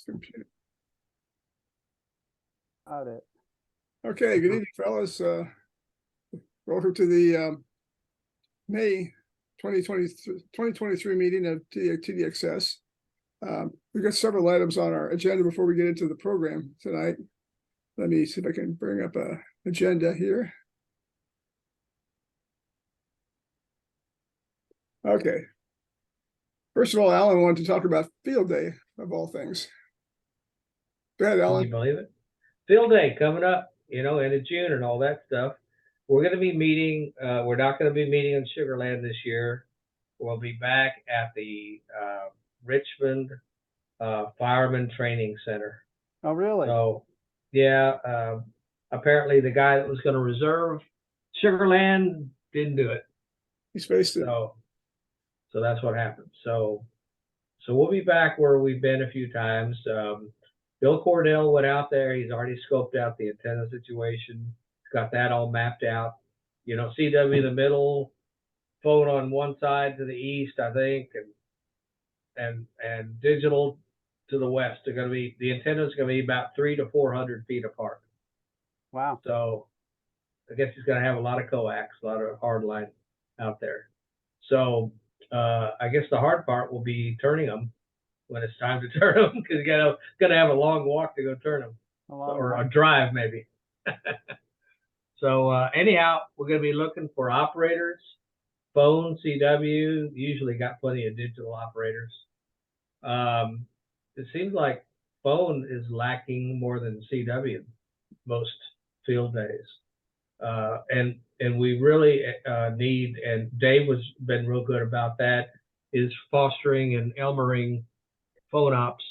computer. Got it. Okay, good evening, fellas. Welcome to the May 2023 meeting of TDXS. We've got several items on our agenda before we get into the program tonight. Let me see if I can bring up a agenda here. Okay. First of all, Alan wanted to talk about Field Day, of all things. Go ahead, Alan. Can you believe it? Field Day coming up, end of June and all that stuff. We're going to be meeting, we're not going to be meeting in Sugar Land this year. We'll be back at the Richmond Fireman Training Center. Oh, really? So, yeah, apparently the guy that was going to reserve Sugar Land didn't do it. He spaced it. So that's what happened. So we'll be back where we've been a few times. Bill Cordell went out there. He's already scoped out the antenna situation. He's got that all mapped out. CW in the middle, phone on one side to the east, I think, and digital to the west. They're going to be, the antennas are going to be about 300 to 400 feet apart. Wow. So I guess he's going to have a lot of coax, a lot of hard line out there. So I guess the hard part will be turning them when it's time to turn them, because you're gonna have a long walk to go turn them, or a drive maybe. So anyhow, we're gonna be looking for operators, phone, CW. Usually got plenty of digital operators. It seems like phone is lacking more than CW most field days, and we really need, and Dave has been real good about that, is fostering and Elmering phone ops,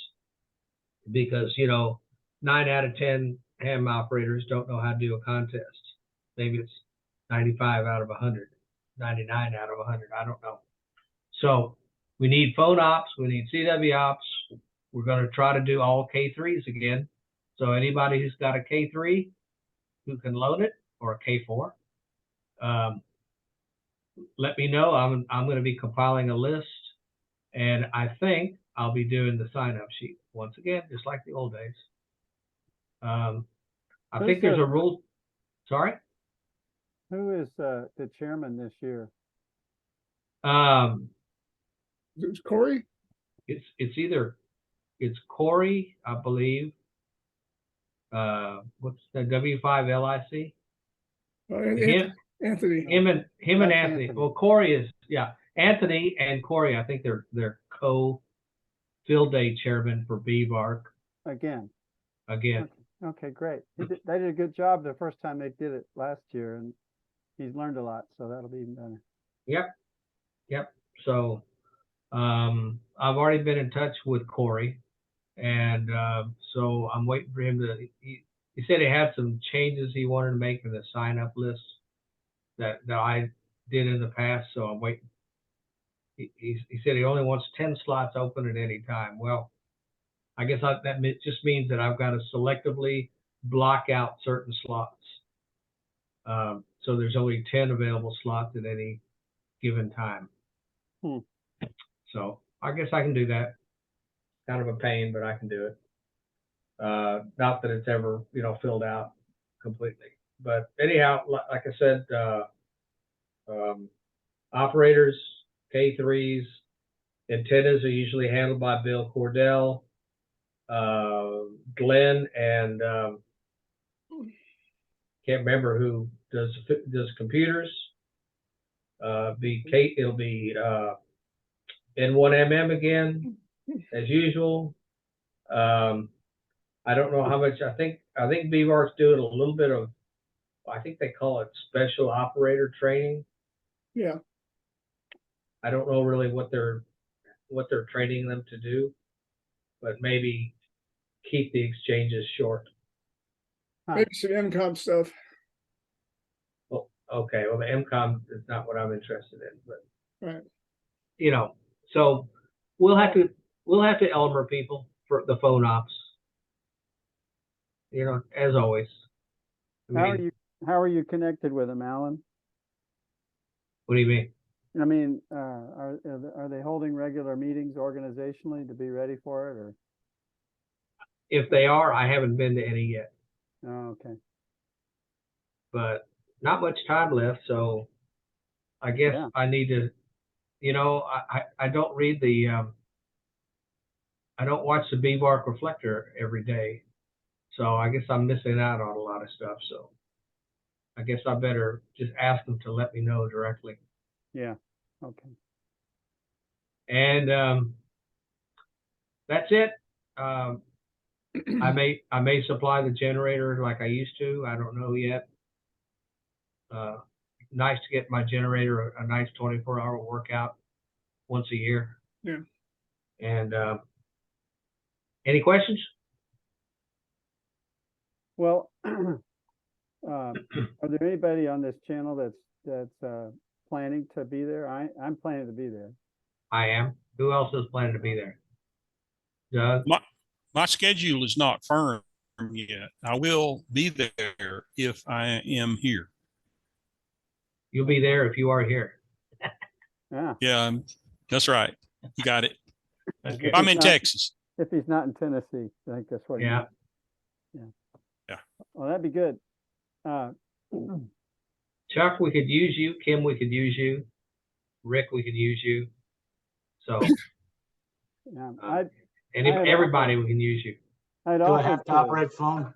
because 9 out of 10 ham operators don't know how to do a contest. Maybe it's 95 out of 100, 99 out of 100, I don't know. So we need phone ops, we need CW ops. We're going to try to do all K3s again. So anybody who's got a K3 who can load it, or a K4, let me know. I'm going to be compiling a list, and I think I'll be doing the sign-up sheet once again, just like the old days. I think there's a rule. Sorry? Who is the chairman this year? It's Corey? It's Corey, I believe. What's the W5LIC? Anthony. Him and Anthony. Anthony. Well, Corey is, yeah. Anthony and Corey, I think they're co-field day chairman for BVARC. Again. Okay, great. They did a good job the first time they did it last year, and he's learned a lot, so that'll be even better. Yep. So I've already been in touch with Corey, and so I'm waiting for him to. He said he had some changes he wanted to make in the sign-up list that I did in the past, so I'm waiting. He said he only wants 10 slots open at any time. Well, I guess that just means that I've got to selectively block out certain slots. So there's only 10 available slots at any given time. So I guess I can do that. Kind of a pain, but I can do it. Not that it's ever, filled out completely. But anyhow, like I said, operators, K3s, antennas are usually handled by Bill Cordell. Glenn and can't remember who does computers. It'll be N1MM again, as usual. I don't know how much. I think BVARC's doing a little bit of, I think they call it special operator training. Yeah. I don't know really what they're training them to do, but maybe keep the exchanges short. Maybe some MCOM stuff. Well, okay. Well, the MCOM is not what I'm interested in, but right. So we'll have to Elmer people for the phone ops. As always. How are you connected with them, Alan? What do you mean? I mean, are they holding regular meetings organizationally to be ready for it, or? If they are, I haven't been to any yet, Oh, okay. but not much time left. So I guess Yeah. I need to, I don't read I don't watch the B-Bark Reflector every day. So I guess I'm missing out on a lot of stuff. So I guess I better just ask them to let me know directly. Yeah. Okay. And that's it. I may supply the generator like I used to. I don't know yet. Nice to get my generator a nice 24-hour workout once a year. Yeah. And any questions? Well, are there anybody on this channel that's planning to be there? I'm planning to be there. I am. Who else is planning to be there? Doug? My schedule is not firm yet. I will be there if I am here. You'll be there if you are here. Yeah. Yeah, that's right. You got it. Okay. I'm in Texas. If he's not in Tennessee, I think that's what he Yeah. meant. Yeah. Yeah. Well, that'd be good. Chuck, we could use you. Kim, we could use you. Rick, we could use you. So Yeah, everybody, we can use you. I'd Do I offer have to operate phone?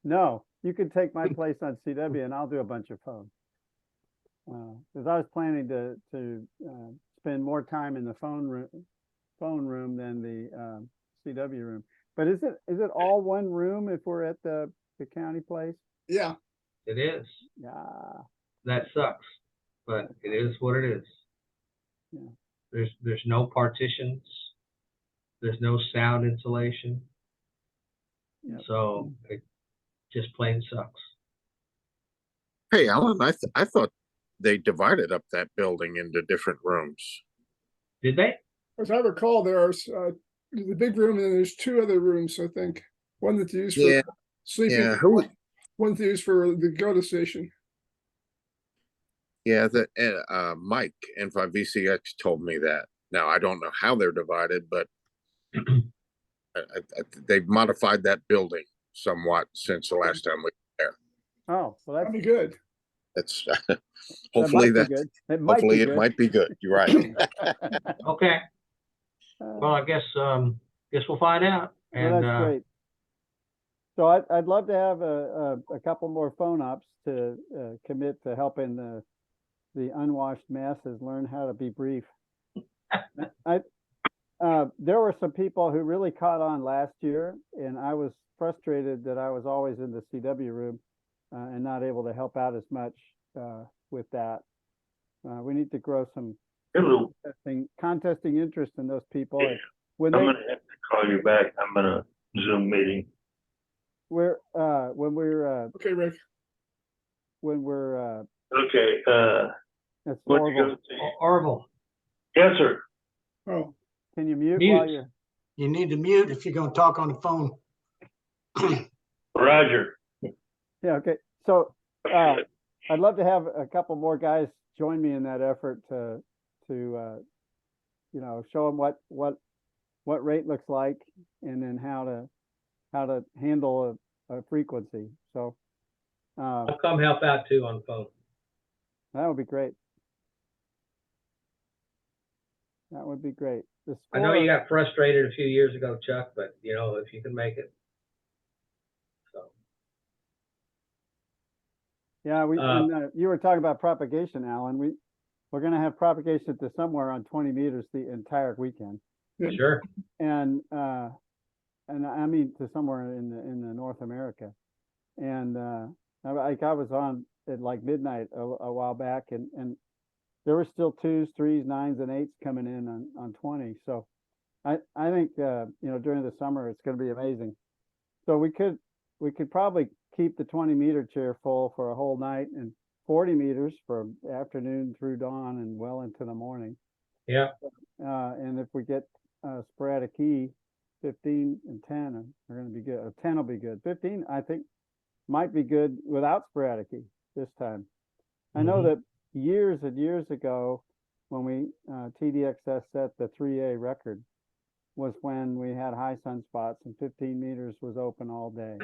No, you could take my place on CW and I'll do a bunch of phone. Because I was planning to spend more time in the phone room than the CW room. But is it all one room if we're at the county place? Yeah. It is. Yeah. That sucks, but it is what it is. Yeah. There's no partitions. There's no sound insulation. Yep. So it just plain sucks. Hey, Alan, I thought they divided up that building into different rooms. Did they? As I recall, there's the big room and then there's two other rooms, I think. One that's used for Yeah, sleeping. yeah. One that's used for the go-to station. Yeah, Mike N5VCX told me that. Now I don't know how they're divided, but they've modified that building somewhat since the last time we were there. Oh, well, That'd be good. That's hopefully that might be good. it might be good. You're right. Okay. Well, I guess we'll find out. Well, And that's great. So I'd love to have a couple more phone ups to commit to helping the unwashed masses learn how to be brief. There were some people who really caught on last year, and I was frustrated that I was always in the CW room and not able to help out as much with that. We need to grow some contesting interest in those people. Yeah. When I'm gonna have to call you back. I'm in a Zoom meeting. when we're Okay, Rick. Okay, that's what you horrible. gonna say? Orville. Yes, sir. Oh, Can you mute Mute. while you're? You need to mute if you're gonna talk on the phone. Roger. Yeah. Okay. So I'd love to have a couple more guys join me in that effort to show them what rate looks like and then how to handle a frequency. So I'll come help out too on the phone. that would be great. That would be great. I know you got frustrated a few years ago, Chuck, but if you can make it. So yeah, you were talking about propagation, Alan. We're going to have propagation to somewhere on 20 meters the entire weekend. sure. And I mean to somewhere in the North America. And I was on at like midnight a while back, and there were still 2s, 3s, 9s, and 8s coming in on 20. So I think during the summer it's going to be amazing. So we could probably keep the 20-meter chair full for a whole night and 40 meters from afternoon through dawn and well into the morning. Yeah. And if we get sporadic key, 15 and 10 are going to be good. 10 will be good. 15, I think, might be good without sporadic key this time. I know that years and years ago, when we TDXS set the 3A record, was when we had high sunspots and 15 meters was open all day.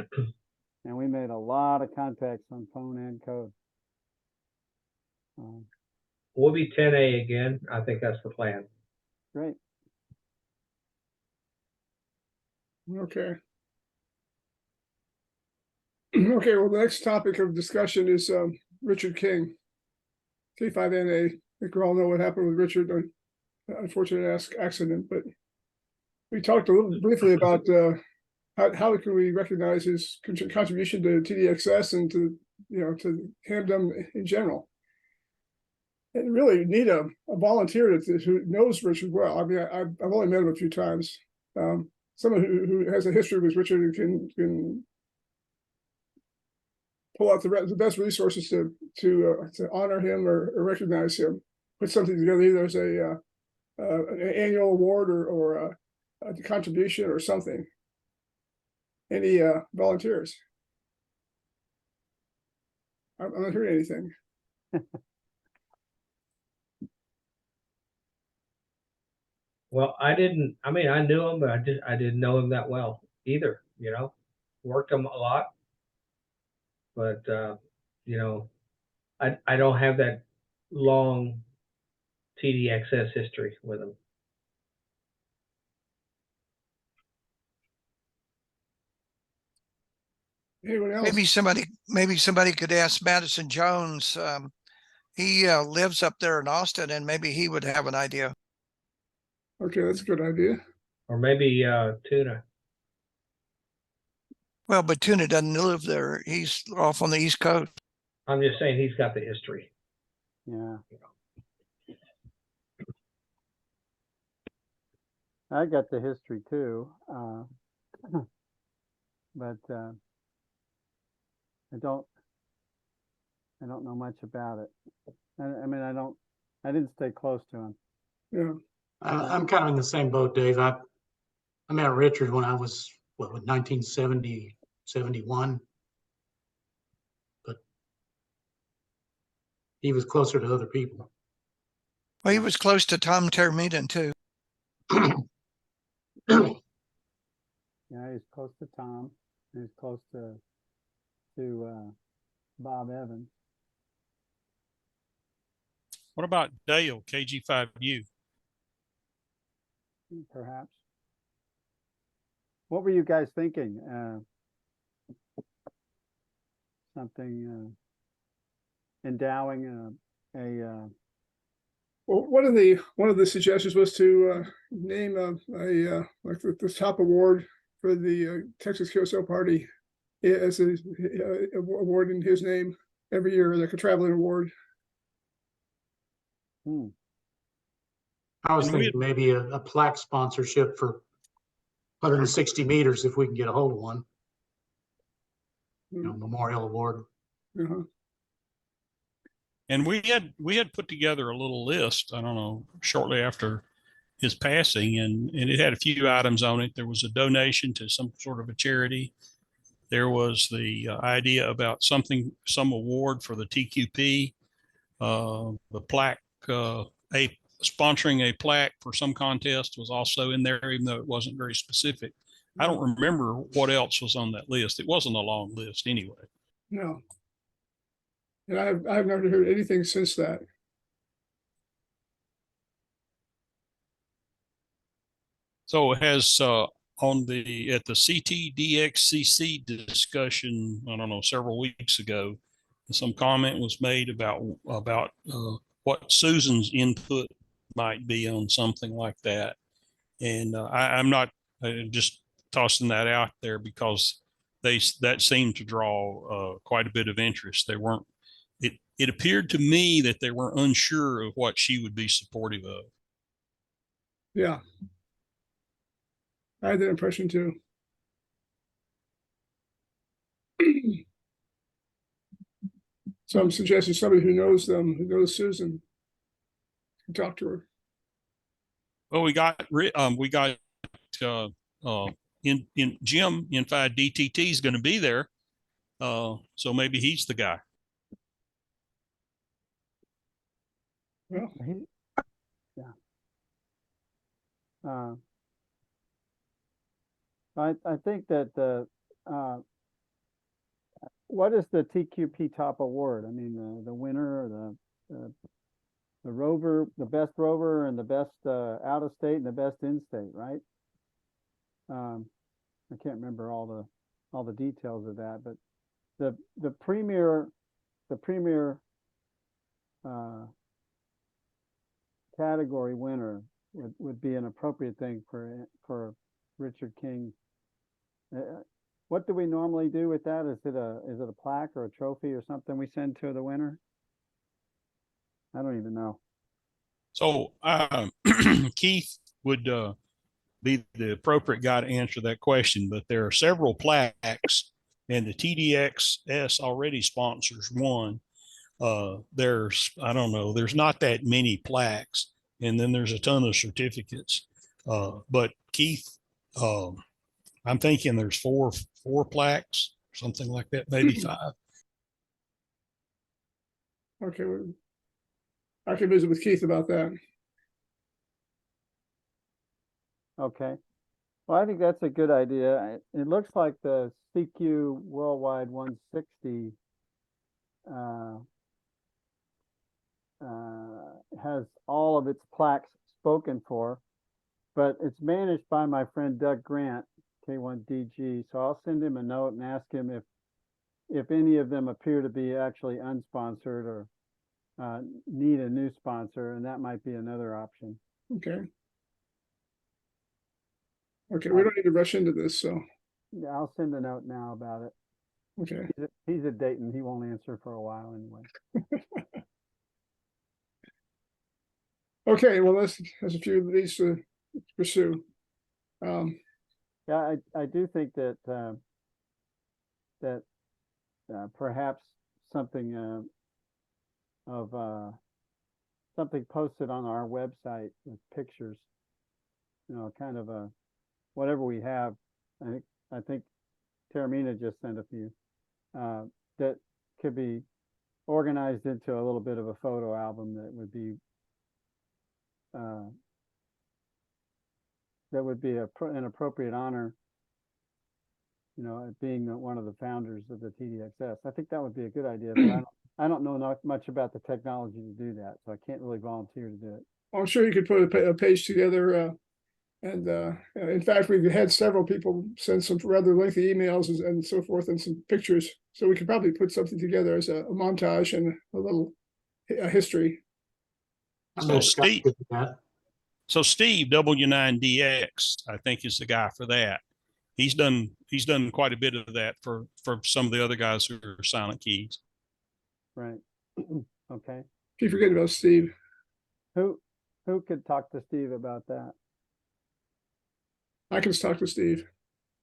And we made a lot of contacts on phone and code. We'll be 10A again. I think that's the plan. Great. Okay. Okay, well, the next topic of discussion is Richard King, K5NA. I think we all know what happened with Richard, unfortunate accident, but we talked a little briefly about how can we recognize his contribution to TDXS and to, you know, to Hamdom in general. And really need a volunteer who knows Richard well. I mean, I've only met him a few times. Someone who has a history with Richard and can pull out the best resources to honor him or recognize him. Put something together. Either as an annual award or a contribution or something. Any volunteers? I'm not hearing anything. Well, I mean, I knew him, but I didn't know him that well either, you know, worked him a lot, but, you know, I don't have that long TDXS history with him. Anyone else? Maybe somebody could ask Madison Jones. He lives up there in Austin, and maybe he would have an idea. Okay, that's a good idea. Or maybe Tuna. Well, but Tuna doesn't live there. He's off on the East Coast. I'm just saying he's got the history. Yeah. I got the history too. But I don't know much about it. I mean, I didn't stay close to him. Yeah. I'm kind of in the same boat, Dave. I met Richard when I was, what, 1970, 71. But he was closer to other people. Well, he was close to Tom Termeden too. Yeah, he's close to Tom. He's close to Bob Evans. What about Dale, KG5U? Perhaps. What were you guys thinking? Something endowing a Well, one of the suggestions was to name like the top award for the Texas QSL Party as a award in his name every year, like a traveling award. I was And we- thinking maybe a plaque sponsorship for 160 meters if we can get a hold of one. You know, memorial award. Uh-huh. And we had put together a little list, I don't know, shortly after his passing, and it had a few items on it. There was a donation to some sort of a charity. There was the idea about some award for the TQP, the plaque, sponsoring a plaque for some contest was also in there, even though it wasn't very specific. I don't remember what else was on that list. It wasn't a long list anyway. No. And I've never heard anything since that. So it has at the CTDXCC discussion, I don't know, several weeks ago, some comment was made about what Susan's input might be on something like that. And I'm not just tossing that out there because that seemed to draw quite a bit of interest. They weren't. It appeared to me that they were unsure of what she would be supportive of. Yeah. I had that impression too. So I'm suggesting somebody who knows them, who knows Susan, can talk to her. Well, we got in Jim N5 DTT is going to be there, so maybe he's the guy. Well, yeah. I think that what is the TQP top award? I mean, the winner, or the rover, the best rover, and the best out of state and the best in state, right? I can't remember all the details of that, but the premier category winner would be an appropriate thing for Richard King. What do we normally do with that? Is it a plaque or a trophy or something we send to the winner? I don't even know. So Keith would be the appropriate guy to answer that question, but there are several plaques, and the TDXS already sponsors one. There's, I don't know, there's not that many plaques, and then there's a ton of certificates. But Keith, I'm thinking there's four plaques, something like that, maybe five. Okay, I can visit with Keith about that. Okay. Well, I think that's a good idea. It looks like the CQ Worldwide 160 has all of its plaques spoken for, but it's managed by my friend Doug Grant, K1DG. So I'll send him a note and ask him if any of them appear to be actually unsponsored or need a new sponsor, and that might be another option. Okay. Okay, we don't need to rush into this, so, Yeah, I'll send a note now about it. okay. He's at Dayton. He won't answer for a while anyway. Okay, well, there's a few of these to pursue. Yeah, I do think that perhaps something of something posted on our website with pictures, kind of a whatever we have. I think Taramina just sent a few that could be organized into a little bit of a photo album that would be an appropriate honor, being one of the founders of the TDXS. I think that would be a good idea, but I don't know much about the technology to do that, so I can't really volunteer to do it. I'm sure you could put a page together, and in fact, we've had several people send some rather lengthy emails and so forth, and some pictures. So we could probably put something together as a montage and a little history. I So know Scott Steve, did that. so Steve W9DX, I think, is the guy for that. He's done quite a bit of that for some of the other guys who are Silent Keys. Right. Okay. Keep forgetting about Steve. Who could talk to Steve about that? I can talk to Steve.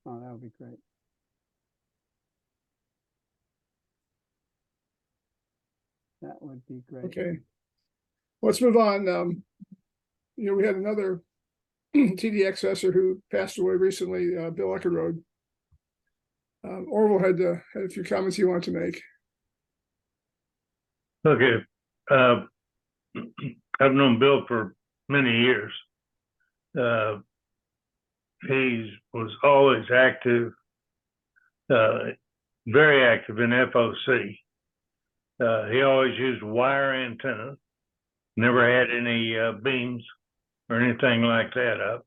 Oh, that would be great. That would be great. Okay. Let's move on. We had another TDXSer who passed away recently, Bill Eckerode. Orville had a few comments he wanted to make. Okay. I've known Bill for many years. He was always active, very active in FOC. He always used wire antennas, never had any beams or anything like that up.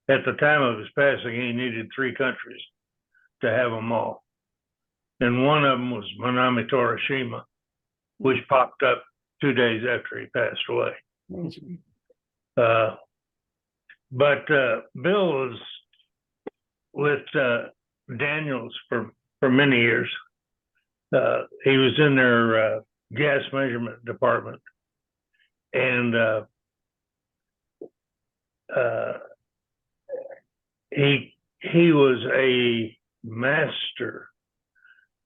At the time of his passing, he needed 3 countries to have them all. And one of them was Manami Torishima, which popped up 2 days after he passed away. But Bill was with Daniels for many years. He was in their gas measurement department, and he was a master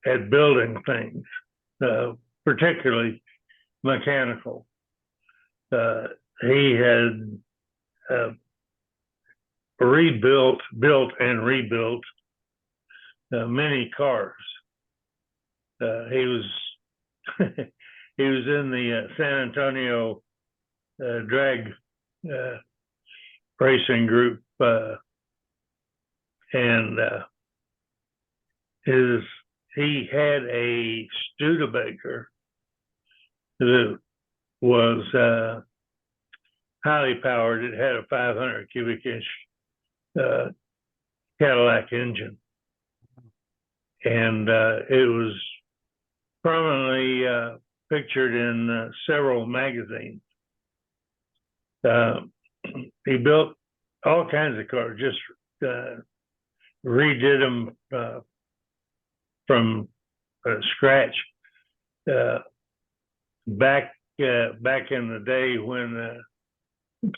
at building things, particularly mechanical. He had built and rebuilt many cars. He was he was in the San Antonio drag racing group and he had a Studebaker that was highly powered. It had a 500 cubic inch Cadillac engine, and it was prominently pictured in several magazines. He built all kinds of cars, just redid them from scratch. Back in the day when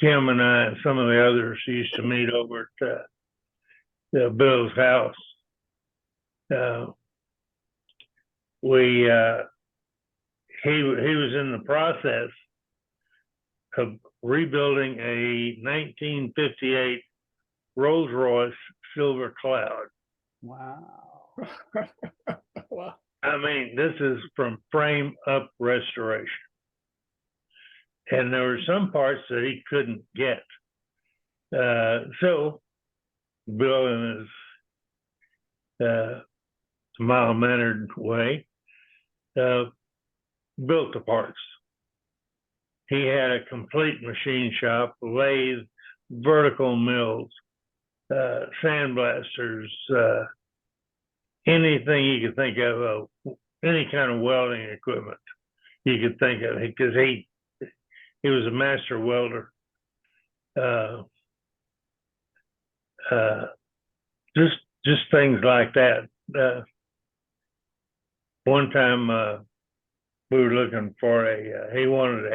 Kim and I and some of the others used to meet over at Bill's house, he was in the process of rebuilding a 1958 Rolls Royce Silver Cloud. Wow. Wow. I mean, this is from frame up restoration. And there were some parts that he couldn't get. So Bill, in his mild-mannered way, built the parts. He had a complete machine shop, lathe, vertical mills, sandblasters, anything you could think of, any kind of welding equipment you could think of, because he was a master welder. Just things like that. One time we were looking for he wanted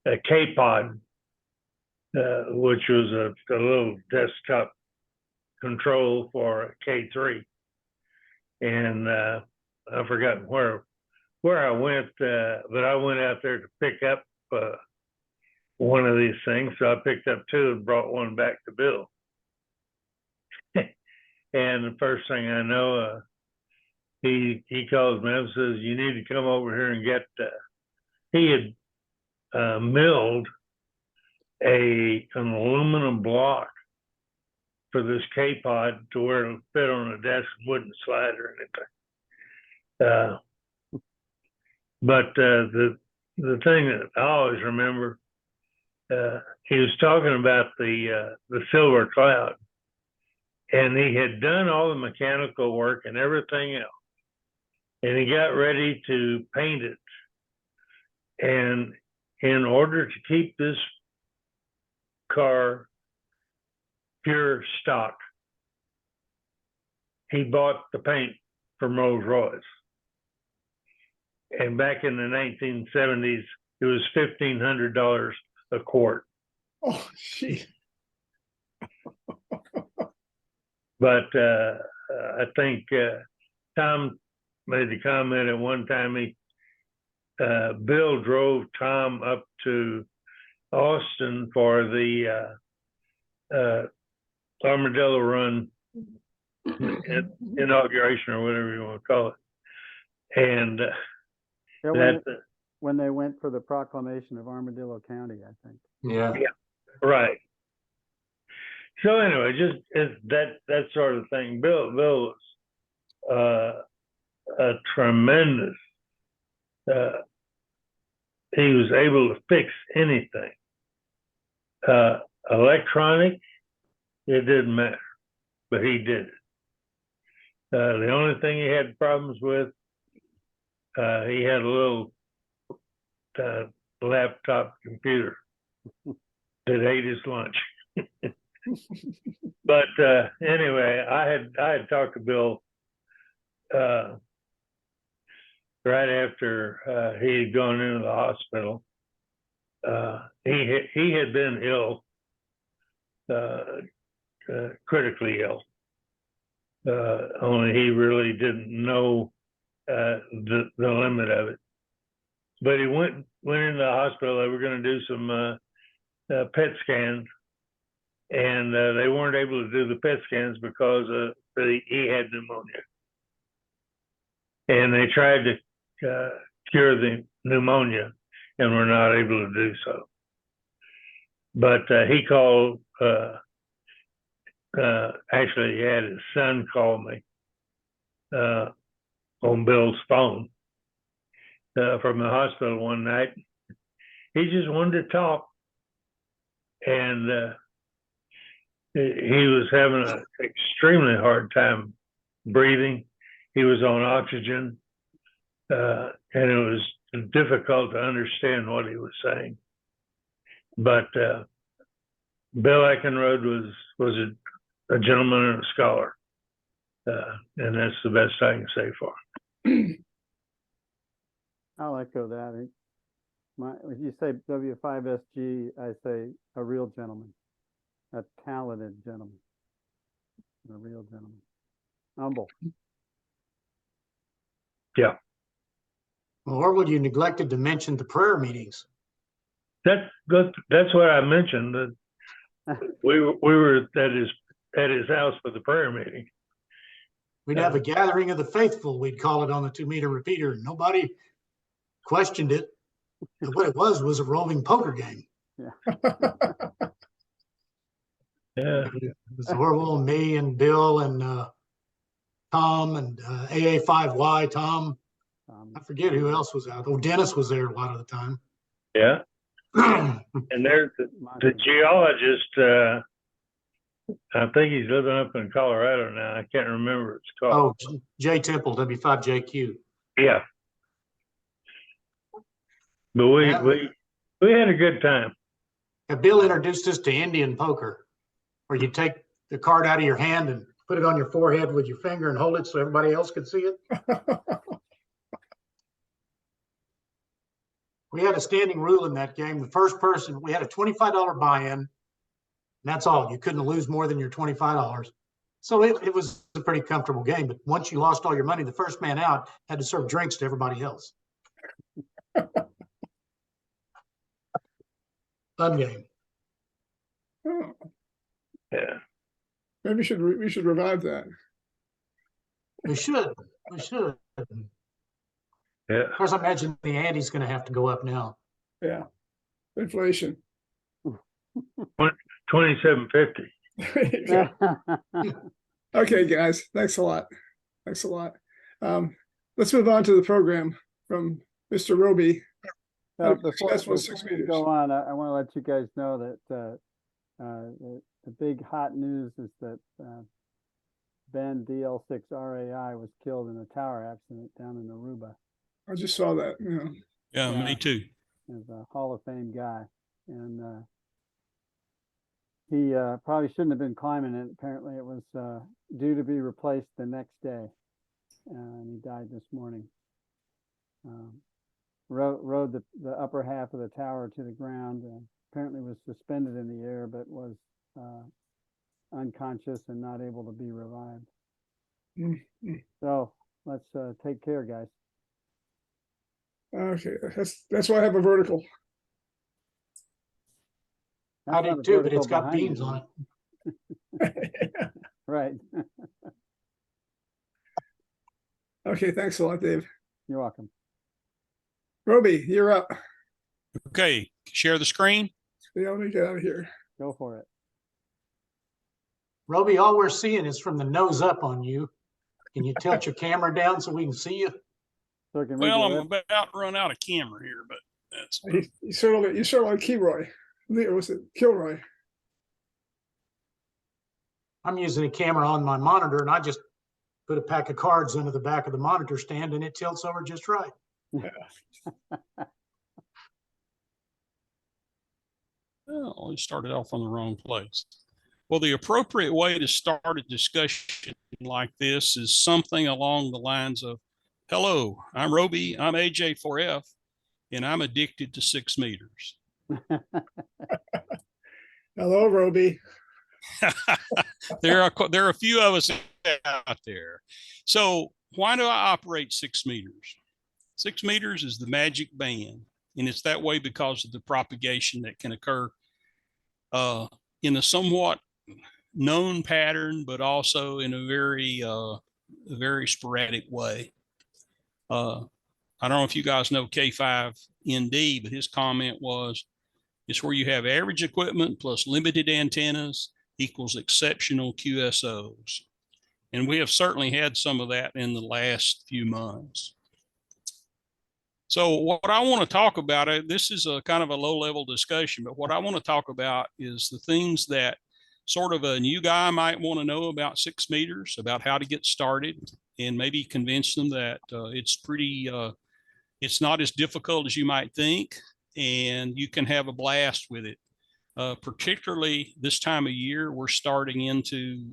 a K-Pod, which was a little desktop control for a K3. And I've forgotten where I went, but I went out there to pick up one of these things. So I picked up two and brought one back to Bill. And the first thing I know, he calls me up and says, "You need to come over here and get." He had milled an aluminum block for this K-Pod to where it would fit on a desk, wouldn't slide or anything. But the thing that I always remember, he was talking about the Silver Cloud, and he had done all the mechanical work and everything else, and he got ready to paint it. And in order to keep this car pure stock, he bought the paint from Rolls Royce. And back in the 1970s, it was $1,500 a quart. Oh, gee. But I think Tom made the comment at one time. Bill drove Tom up to Austin for the Armadillo Run inauguration, or whatever you want to call it. And Yeah, when they went for the proclamation of Armadillo County, I think. Yeah. right. So anyway, just that sort of thing. Bill was a tremendous. He was able to fix anything. Electronic, it didn't matter, but he did it. The only thing he had problems with, he had a little laptop computer that ate his lunch. But anyway, I had talked to Bill right after he had gone into the hospital. He had been ill, critically ill. Only he really didn't know the limit of it. But he went into the hospital. They were going to do some PET scans, and they weren't able to do the PET scans because he had pneumonia. And they tried to cure the pneumonia and were not able to do so. But he called actually he had his son call me on Bill's phone from the hospital one night. He just wanted to talk, and he was having an extremely hard time breathing. He was on oxygen, and it was difficult to understand what he was saying. But Bill Eckenrode was a gentleman and a scholar, and that's the best I can say for him. I'll echo that. When you say W5SG, I say a real gentleman, a talented gentleman, a real gentleman, humble. Yeah, Well, Orville, you neglected to mention the prayer meetings. that's what I mentioned. That we were at his house for the prayer meeting. We'd have a gathering of the faithful, we'd call it, on the 2-meter repeater. Nobody questioned it. And what it was a roving poker game. Yeah, It was Orville and me and Bill and Tom and AA5Y Tom. I forget who else was out. Oh, Dennis was there a lot of the time. yeah. And there's the geologist. I think he's living up in Colorado now. I can't remember what it's called. Oh, J Temple, W5JQ. Yeah. But we Yeah. we had a good time. And Bill introduced us to Indian poker, where you take the card out of your hand and put it on your forehead with your finger and hold it so everybody else could see it. We had a standing rule in that game. The first person, we had a $25 buy-in. And that's all. You couldn't lose more than your $25. So it was a pretty comfortable game. But once you lost all your money, the first man out had to serve drinks to everybody else. Fun game. Oh, Yeah. maybe we should revive that. We should. We should. Yeah. Of course, I imagine the ante's going to have to go up now. Yeah. Inflation. 2750. Okay, guys, thanks a lot. Thanks a lot. Let's move on to the program from Mr. Roby. Before Successful 6 we meters. go on, I want to let you guys know that the big hot news is that Ben DL6RAI was killed in a tower accident down in Aruba. I just saw that. Yeah. Yeah, me too. He's a Hall of Fame guy, and he probably shouldn't have been climbing it. Apparently, it was due to be replaced the next day, and he died this morning. Rode the upper half of the tower to the ground. Apparently, was suspended in the air, but was unconscious and not able to be revived. Mm-hmm. So let's take care, guys. Okay, that's why I have a vertical. I That's do not a too, but it's vertical got behind beams you. on it. Right. Okay, thanks a lot, Dave. You're welcome. Roby, you're up. Okay, share the screen. Yeah, let me get out of here. Go for it. Roby, all we're seeing is from the nose up on you. Can you tilt your camera down so we can see you? So I can read Well, your I'm lips. about to run out of camera here, but that's You sort of like Kilroy. Was it Kilroy? I'm using a camera on my monitor, and I just put a pack of cards under the back of the monitor stand, and it tilts over just right. well, we started off on the wrong place. Well, the appropriate way to start a discussion like this is something along the lines of, hello, I'm Roby, I'm AJ4F, and I'm addicted to 6 meters. Hello, Roby. There are a few of us out there. So why do I operate 6 meters? 6 meters is the magic band, and it's that way because of the propagation that can occur in a somewhat known pattern, but also in a very sporadic way. I don't know if you guys know K5ND, but his comment was, it's where you have average equipment plus limited antennas. equals exceptional QSOs. And we have certainly had some of that in the last few months. So what I want to talk about, this is a kind of a low level discussion, but what I want to talk about is the things that sort of a new guy might want to know about 6 meters, about how to get started, and maybe convince them that it's not as difficult as you might think, and you can have a blast with it. Particularly this time of year, we're starting into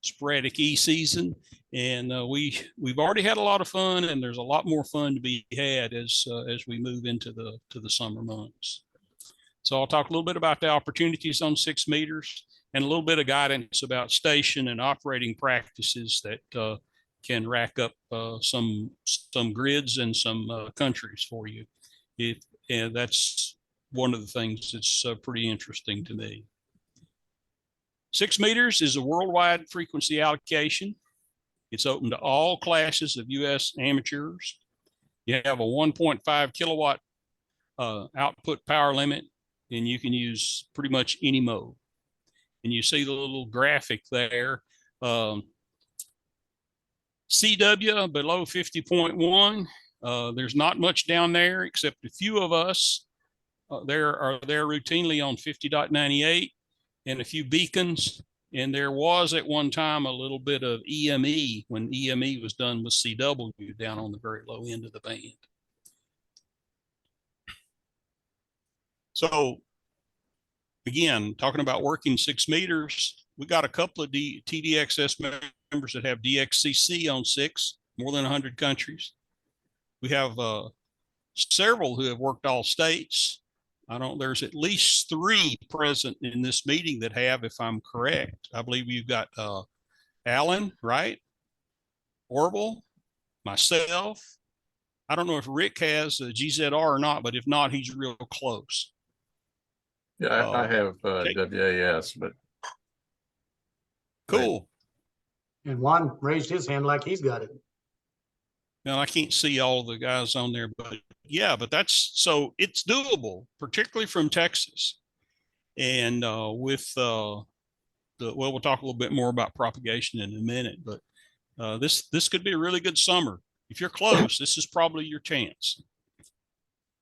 sporadic season, and we've already had a lot of fun, and there's a lot more fun to be had as we move into the summer months. So I'll talk a little bit about the opportunities on 6 meters and a little bit of guidance about station and operating practices that can rack up some grids and some countries for you. And that's one of the things that's pretty interesting to me. 6 meters is a worldwide frequency allocation. It's open to all classes of U.S. amateurs. You have a 1.5 kilowatt output power limit, and you can use pretty much any mode. And you see the little graphic there. CW below 50.1. There's not much down there except a few of us. They're routinely on 50.98 and a few beacons. And there was at one time a little bit of EME when EME was done with CW down on the very low end of the band. So again, talking about working 6 meters, we got a couple of TDXS members that have DXCC on 6, more than 100 countries. We have several who have worked all states. There's at least 3 present in this meeting that have, if I'm correct. I believe you've got Alan, right? Orville, myself. I don't know if Rick has a GZR or not, but if not, he's real close. Yeah, I have okay. WAS, but. Cool. And Juan raised his hand like he's got it. Now I can't see all the guys on there, but yeah, but so it's doable, particularly from Texas. And with we'll talk a little bit more about propagation in a minute, but this could be a really good summer. If you're close, this is probably your chance.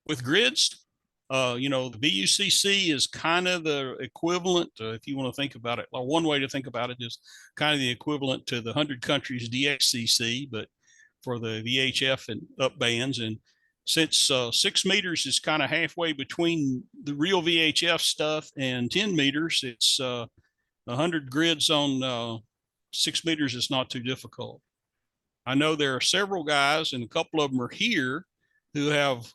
With grids, the BUCC is kind of the equivalent, if you want to think about it. Well, one way to think about it is kind of the equivalent to the 100 countries DXCC, but for the VHF and up bands. And since 6 meters is kind of halfway between the real VHF stuff and 10 meters, it's 100 grids on 6 meters is not too difficult. I know there are several guys, and a couple of them are here, who have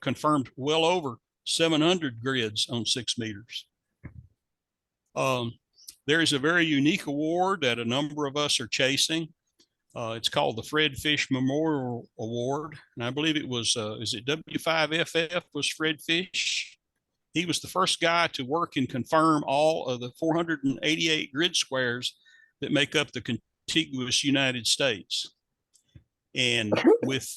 confirmed well over 700 grids on 6 meters. There is a very unique award that a number of us are chasing. It's called the Fred Fish Memorial Award. And I believe it was, is it W5FF was Fred Fish? He was the first guy to work and confirm all of the 488 grid squares that make up the contiguous United States. And with,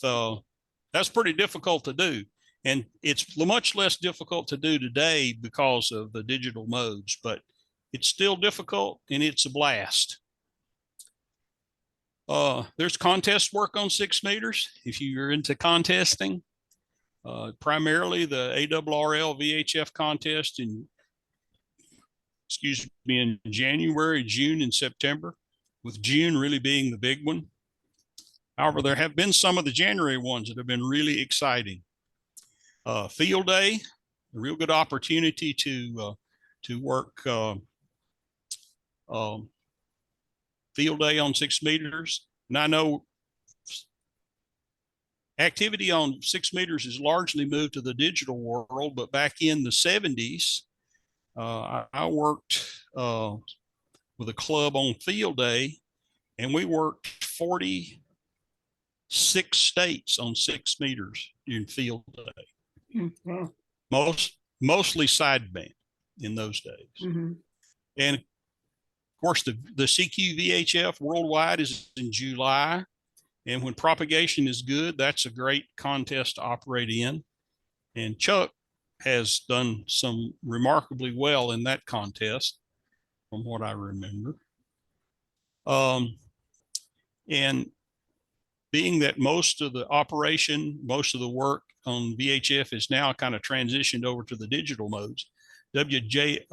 that's pretty difficult to do. And it's much less difficult to do today because of the digital modes, but it's still difficult and it's a blast. There's contest work on 6 meters. If you're into contesting, primarily the ARRL VHF contest in January, June, and September, with June really being the big one. However, there have been some of the January ones that have been really exciting. Field day, a real good opportunity to work field day on 6 meters. And I know activity on 6 meters is largely moved to the digital world, but back in the 70s, I worked with a club on field day, and we worked 46 states on 6 meters in field day. Wow. Mostly sideband in those days. Mm-hmm. And of course, the CQ VHF worldwide is in July. And when propagation is good, that's a great contest to operate in. And Chuck has done some remarkably well in that contest. from what I remember. And being that most of the work on VHF is now kind of transitioned over to the digital modes, WSJTX,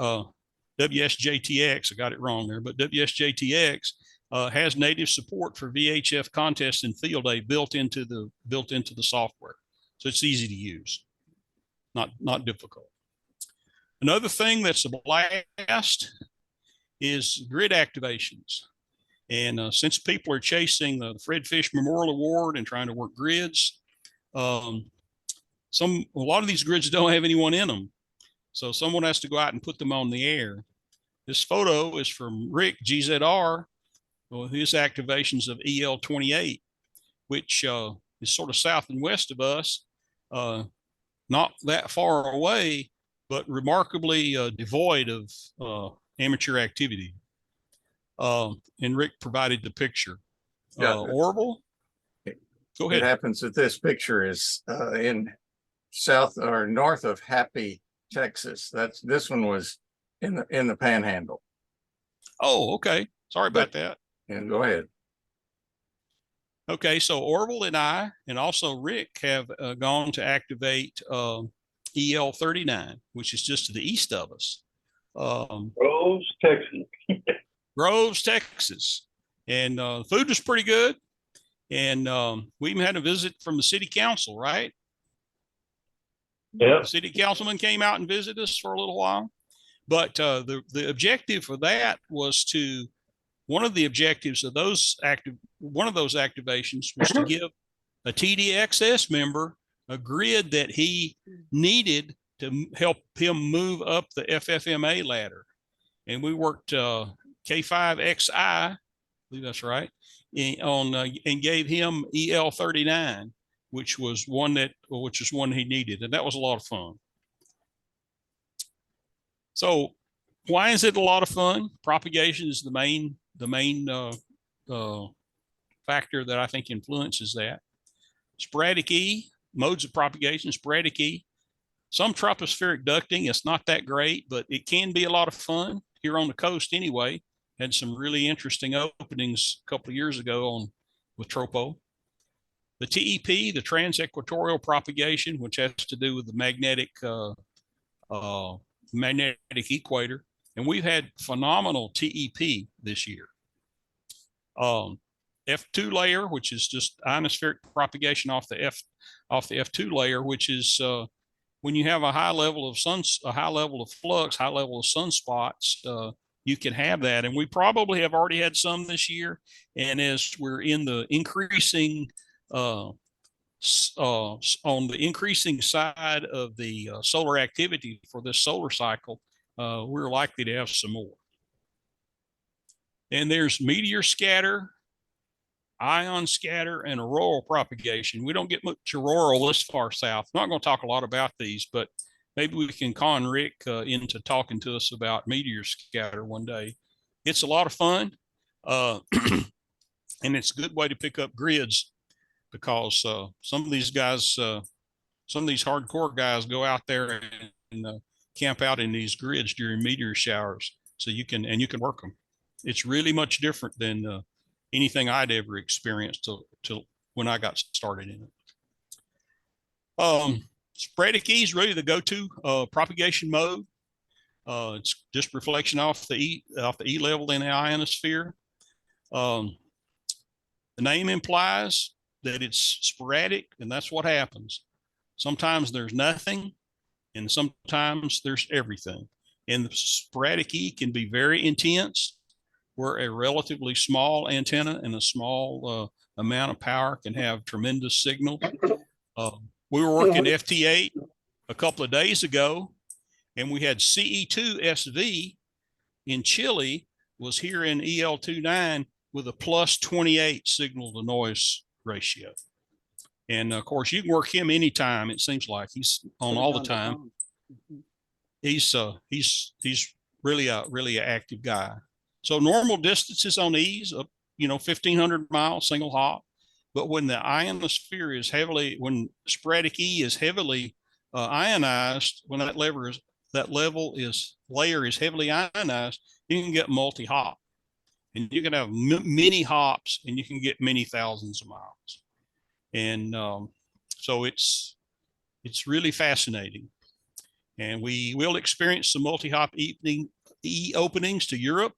I got it wrong there, but WSJTX has native support for VHF contests and field day built into the software. So it's easy to use, not difficult. Another thing that's a blast is grid activations. And since people are chasing the Fred Fish Memorial Award and trying to work grids, a lot of these grids don't have anyone in them. So someone has to go out and put them on the air. This photo is from Rick GZR, his activations of EL28, which is sort of south and west of us, not that far away, but remarkably devoid of amateur activity. And Rick provided the picture. Yeah. Orville, go It ahead. happens that this picture is in south or north of Happy, Texas. This one was in the Panhandle. Oh, okay. Sorry about that. And go ahead. Okay, so Orville and I, and also Rick, have gone to activate EL39, which is just to the east of us. Rose, Texas. Groves, Texas. And food was pretty good. And we even had a visit from the city council, right? Yep. The city councilman came out and visited us for a little while. But the objective for that was one of the objectives of one of those activations was to give a TDXS member a grid that he needed to help him move up the FFMA ladder. And we worked K5XI, I believe that's right, and gave him EL39, which was one he needed, and that was a lot of fun. So why is it a lot of fun? Propagation is the main factor that I think influences that. Sporadic E, modes of propagation, sporadic E. Some tropospheric ducting, it's not that great, but it can be a lot of fun here on the coast anyway. Had some really interesting openings a couple of years ago with Tropo. The TEP, the trans-equatorial propagation, which has to do with the magnetic equator. And we've had phenomenal TEP this year. F2 layer, which is just ionospheric propagation off the F2 layer, which is when you have a high level of flux, high level of sunspots, you can have that. And we probably have already had some this year. And as we're in the increasing on the increasing side of the solar activity for this solar cycle, we're likely to have some more. And there's meteor scatter, ion scatter, and auroral propagation. We don't get much auroral this far south. I'm not going to talk a lot about these, but maybe we can con Rick into talking to us about meteor scatter one day. It's a lot of fun, and it's a good way to pick up grids because some of these guys, some of these hardcore guys go out there and camp out in these grids during meteor showers. So you can work them. It's really much different than anything I'd ever experienced till when I got started in it. Sporadic E is really the go-to propagation mode. It's just reflection off the E level in the ionosphere. The name implies that it's sporadic, and that's what happens. Sometimes there's nothing, and sometimes there's everything. And the sporadic E can be very intense, where a relatively small antenna and a small amount of power can have tremendous signal. We were working FT8 a couple of days ago, and we had CE2SV in Chile was here in EL29 with a plus 28 signal to noise ratio. And of course, you can work him anytime. It seems like he's on all the time. He's really an active guy. So normal distances on these, 1,500 miles single hop. But when the ionosphere is when sporadic E is heavily ionized, when that layer is heavily ionized, you can get multi-hop. And you can have many hops and you can get many thousands of miles. And so it's really fascinating. And we will experience some multi-hop openings to Europe.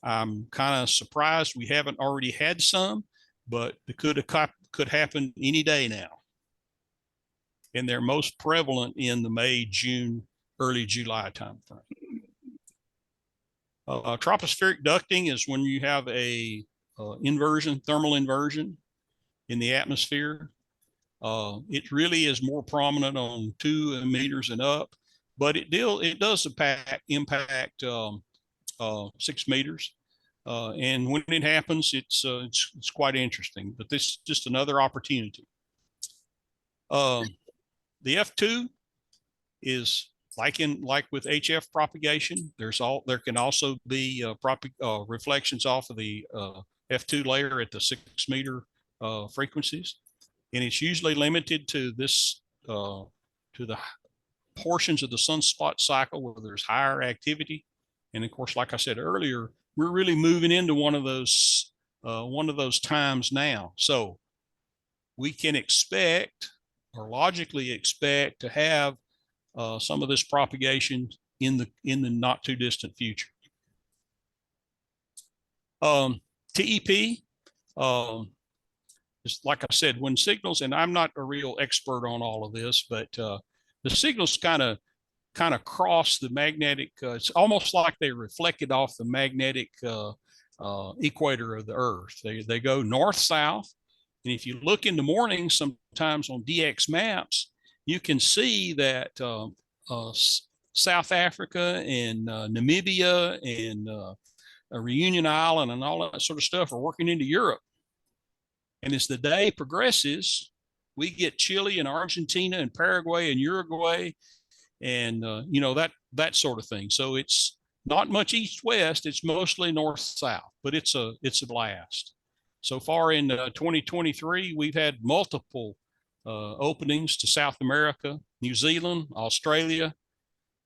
I'm kind of surprised we haven't already had some, but it could happen any day now. And they're most prevalent in the May, June, early July timeframe. Tropospheric ducting is when you have a thermal inversion in the atmosphere. It really is more prominent on 2 meters and up, but it does impact 6 meters. And when it happens, it's quite interesting. But this is just another opportunity. The F2 is like with HF propagation. There can also be reflections off of the F2 layer at the 6 meter frequencies, and it's usually limited to this to the portions of the sunspot cycle where there's higher activity. And of course, like I said earlier, we're really moving into one of those times now. So we can expect, or logically expect, to have some of this propagation in the not too distant future. TEP, just like I said, when signals, and I'm not a real expert on all of this, but the signals kind of cross the magnetic. It's almost like they reflected off the magnetic equator of the Earth. They go north south, and if you look in the morning, sometimes on DX maps, you can see that South Africa and Namibia and Reunion Island and all that sort of stuff are working into Europe. And as the day progresses, we get Chile and Argentina and Paraguay and Uruguay and that sort of thing. So it's not much east-west, it's mostly north-south, but it's a blast. So far in 2023, we've had multiple openings to South America, New Zealand, Australia,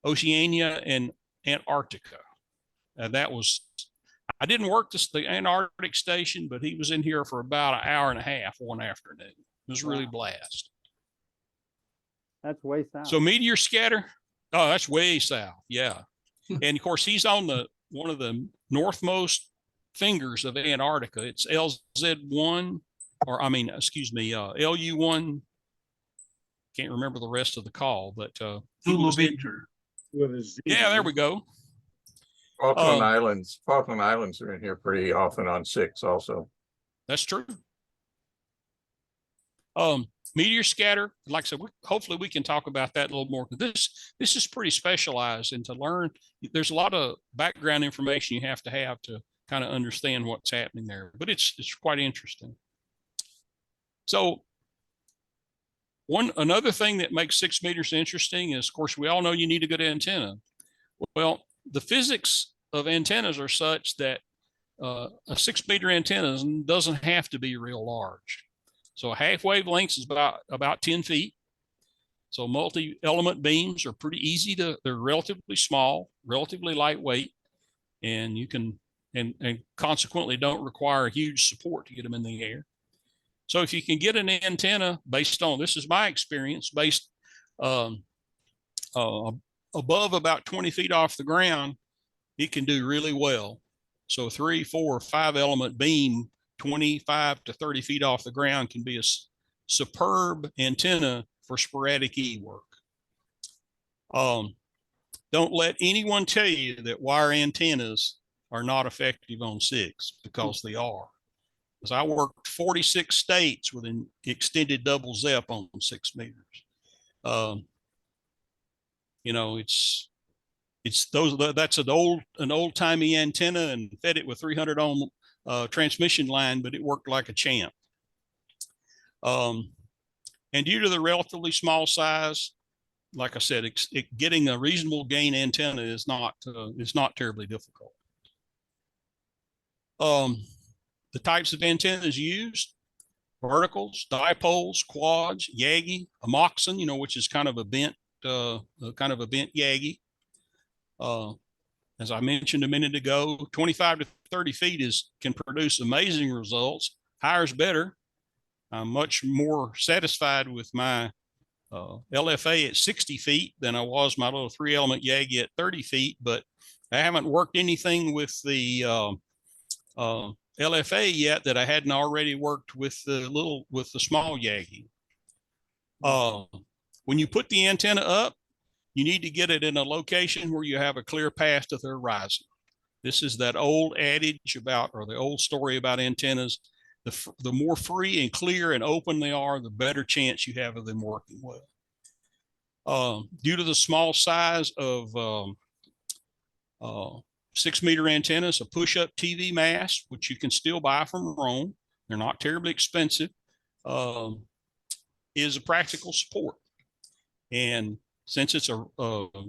Oceania, and Antarctica. And I didn't work the Antarctic station, but he was in here for about an hour and a half one afternoon. It was really blast. That's way south. So meteor scatter, that's way south, yeah. And of course, he's on one of the northmost fingers of Antarctica. It's LZ1, LU1. Can't remember the rest of the call, but Zulu Victor. Yeah, there we go. Falkland Islands are in here pretty often on 6 also. That's true. Meteor scatter, like I said, hopefully we can talk about that a little more. This is pretty specialized, and to learn, there's a lot of background information you have to kind of understand what's happening there. But it's quite interesting. So another thing that makes 6 meters interesting is, of course, we all know you need a good antenna. Well, the physics of antennas are such that a 6 meter antenna doesn't have to be real large. So half wavelengths is about 10 feet. So multi-element beams are pretty easy they're relatively small, relatively lightweight, and you can, and consequently don't require huge support to get them in the air. So if you can get an antenna based on, this is my experience, based above about 20 feet off the ground, it can do really well. So 3, 4, 5 element beam 25 to 30 feet off the ground can be a superb antenna for sporadic E work. Don't let anyone tell you that wire antennas are not effective on 6, because they are. Because I worked 46 states with an extended double ZEP on 6 meters. That's an old timey antenna, and fed it with 300 ohm transmission line, but it worked like a champ. And due to the relatively small size, like I said, getting a reasonable gain antenna is not terribly difficult. The types of antennas used: verticals, dipoles, quads, Yagi, a Moxon, which is kind of a bent Yagi. As I mentioned a minute ago, 25 to 30 feet can produce amazing results. Higher is better. I'm much more satisfied with my LFA at 60 feet than I was my little 3-element Yagi at 30 feet, but I haven't worked anything with the LFA yet that I hadn't already worked with the small Yagi. When you put the antenna up, you need to get it in a location where you have a clear path to the horizon. This is that old adage about, or the old story about antennas. The more free and clear and open they are, the better chance you have of them working well. Due to the small size of 6-meter antennas, a push-up TV mast, which you can still buy from Rome, they're not terribly expensive, is a practical support. And since it's a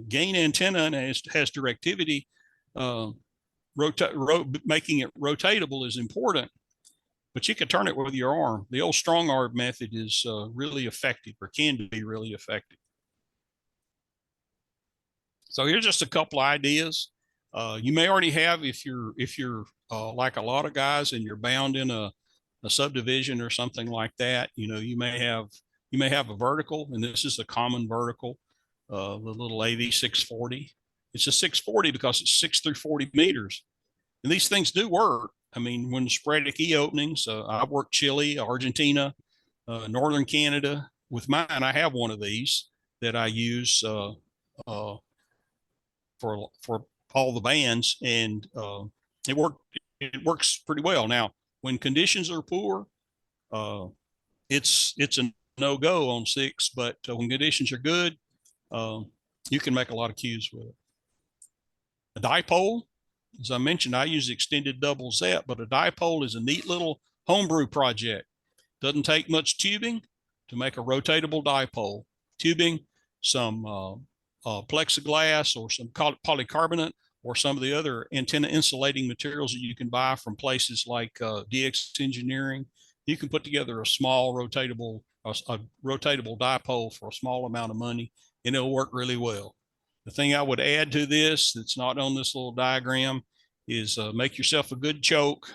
gain antenna and has directivity, making it rotatable is important, but you can turn it with your arm. The old strong arm method is really effective, or can be really effective. So here's just a couple ideas. You may already have, if you're like a lot of guys and you're bound in a subdivision or something like that, you may have a vertical, and this is a common vertical, the little AV 640. It's a 640 because it's 6 through 40 meters. And these things do work. I mean, when sporadic E openings, I've worked Chile, Argentina, Northern Canada. With mine, I have one of these that I use for all the bands, and it works pretty well. Now, when conditions are poor, it's a no-go on 6, but when conditions are good, you can make a lot of cues with it. A dipole, as I mentioned, I use extended double ZEP, but a dipole is a neat little homebrew project. Doesn't take much tubing to make a rotatable dipole. Tubing, some plexiglass or some polycarbonate, or some of the other antenna insulating materials that you can buy from places like DX Engineering. You can put together a small rotatable dipole for a small amount of money, and it'll work really well. The thing I would add to this that's not on this little diagram is make yourself a good choke,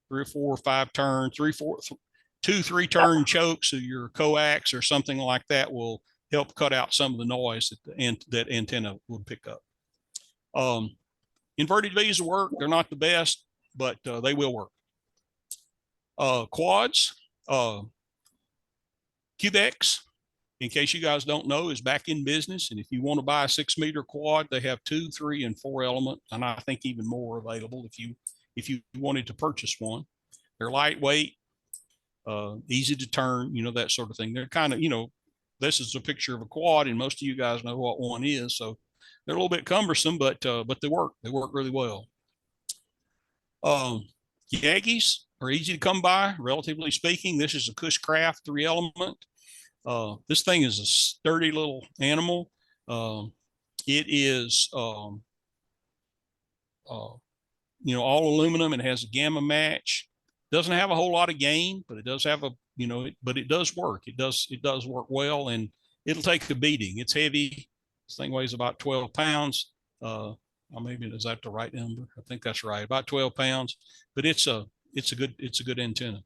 3 or 4 or 5 turn, 2-3 turn chokes of your coax or something like that will help cut out some of the noise that antenna would pick up. Inverted V's will work. They're not the best, but they will work. Quads, Cubex, in case you guys don't know, is back in business. And if you want to buy a 6-meter quad, they have 2, 3, and 4 element, and I think even more available if you wanted to purchase one. They're lightweight, easy to turn, that sort of thing. They're kind of, this is a picture of a quad, and most of you guys know what one is, so they're a little bit cumbersome, but they work. They work really well. Yagis are easy to come by, relatively speaking. This is a Cushcraft 3-element. This thing is a sturdy little animal. It is, all aluminum. It has a gamma match. Doesn't have a whole lot of gain, but it does have but it does work. It does work well, and it'll take a beating. It's heavy. This thing weighs about 12 pounds. Maybe is that the right number? I think that's right. About 12 pounds, but it's a good antenna.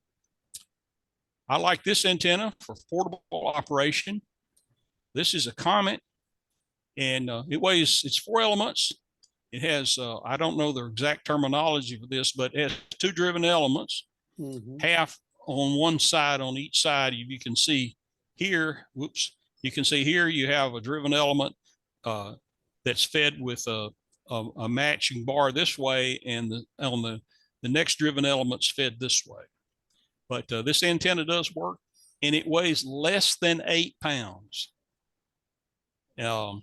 I like this antenna for portable operation. This is a Comet, and it's 4 elements. It has, I don't know the exact terminology for this, but it has 2 driven elements, half on one side, on each side. You can see here, you can see here you have a driven element that's fed with a matching bar this way, and on the next driven element's fed this way. But this antenna does work, and it weighs less than 8 pounds. And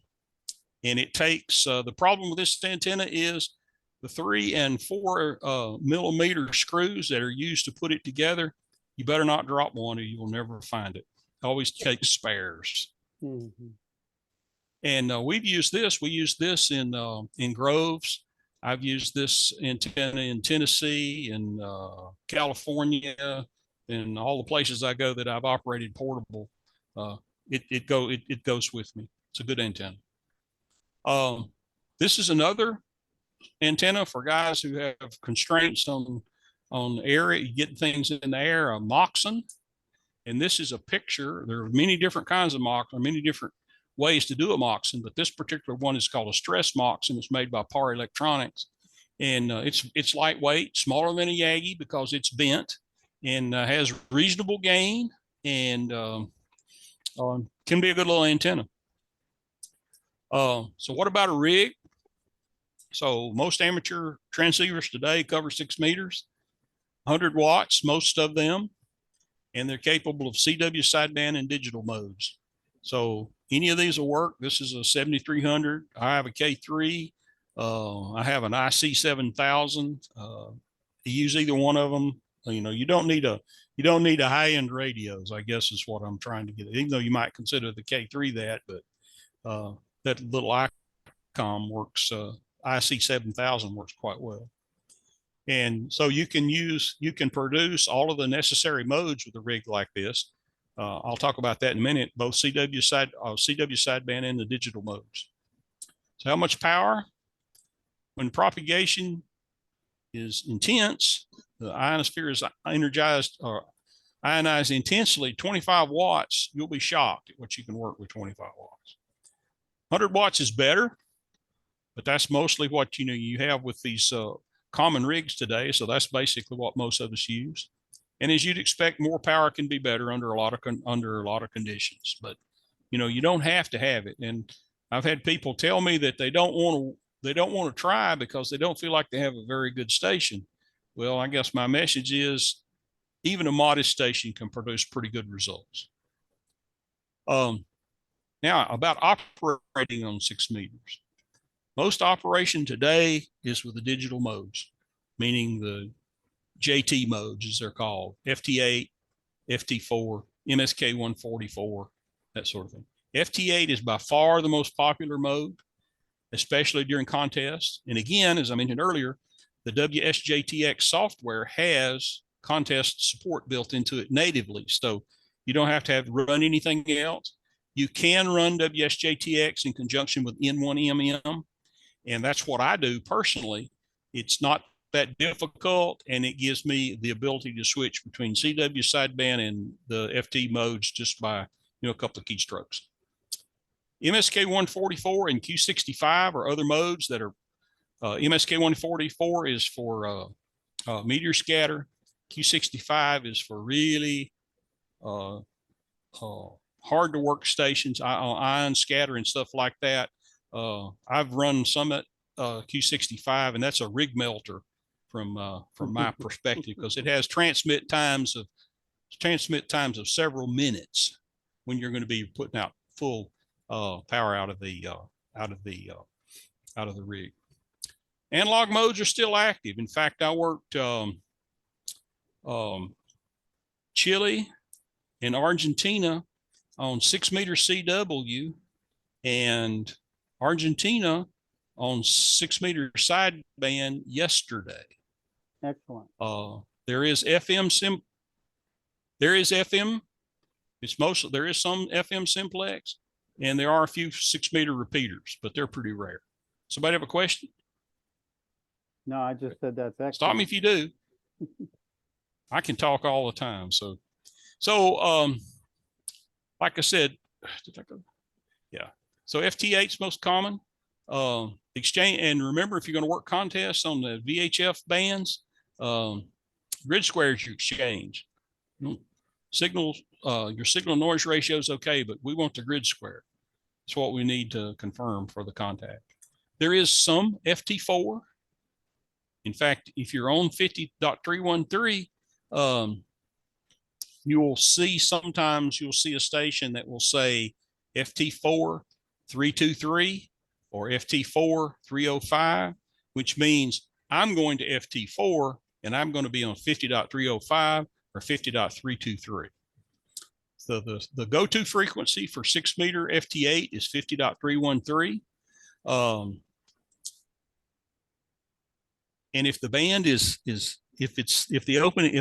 it takes, the problem with this antenna is the 3 and 4 millimeter screws that are used to put it together. You better not drop one or you will never find it. Always take spares. And we've used this. We use this in groves. I've used this antenna in Tennessee and California, and all the places I go that I've operated portable. It goes with me. It's a good antenna. This is another antenna for guys who have constraints on area, getting things in the air, a Moxon. And this is a picture. There are many different kinds of Moxon, many different ways to do a Moxon, but this particular one is called a stress Moxon. It's made by Par Electronics. And it's lightweight, smaller than a Yagi because it's bent, and has reasonable gain, and can be a good little antenna. So what about a rig? So most amateur transceivers today cover 6 meters, 100 watts, most of them, and they're capable of CW sideband and digital modes. So any of these will work. This is a 7300. I have a K3. I have an IC 7000. You use either one of them. You know, you don't need a high-end radios, I guess is what I'm trying to get at. Even though you might consider the K3 that, but that little ICOM works. IC 7000 works quite well. And so you can produce all of the necessary modes with a rig like this. I'll talk about that in a minute, both CW sideband and the digital modes. So how much power? When propagation is intense, the ionosphere is energized or ionized intensely, 25 watts, you'll be shocked at what you can work with 25 watts. 100 watts is better, but that's mostly what you have with these common rigs today. So that's basically what most of us use. And as you'd expect, more power can be better under a lot of conditions. But you don't have to have it. And I've had people tell me that they don't want to try because they don't feel like they have a very good station. Well, I guess my message is even a modest station can produce pretty good results. Now about operating on 6 meters. Most operation today is with the digital modes, meaning the JT modes, as they're called, FT8, FT4, MSK144, that sort of thing. FT8 is by far the most popular mode, especially during contests. And again, as I mentioned earlier, the WSJTX software has contest support built into it natively. So you don't have to run anything else. You can run WSJTX in conjunction with N1MM. And that's what I do personally. It's not that difficult, and it gives me the ability to switch between CW sideband and the FT modes just by a couple of keystrokes. MSK144 and Q65 are other modes that are MSK144 is for meteor scatter. Q65 is for really hard to work stations, ion scatter and stuff like that. I've run some at Q65, and that's a rig melter from my perspective, because it has transmit times of several minutes when you're going to be putting out full power out of the rig. Analog modes are still active. In fact, I worked Chile and Argentina on 6 meter CW, and Argentina on 6 meter sideband yesterday. Excellent. There is FM. There is FM. There is some FM simplex, and there are a few 6 meter repeaters, but they're pretty rare. Somebody have a question? No, I just said that's excellent. Stop me if you do. I can talk all the time. So like I said, did I go? Yeah. So FT8 is most common. Exchange, and remember, if you're going to work contests on the VHF bands, grid square is your exchange. Signals, your signal noise ratio is okay, but we want the grid square. It's what we need to confirm for the contact. There is some FT4. In fact, if you're on 50.313, sometimes you'll see a station that will say FT4 323 or FT4 305, which means I'm going to FT4 and I'm going to be on 50.305 or 50.323. So the go-to frequency for 6 meter FT8 is 50.313. And if the band if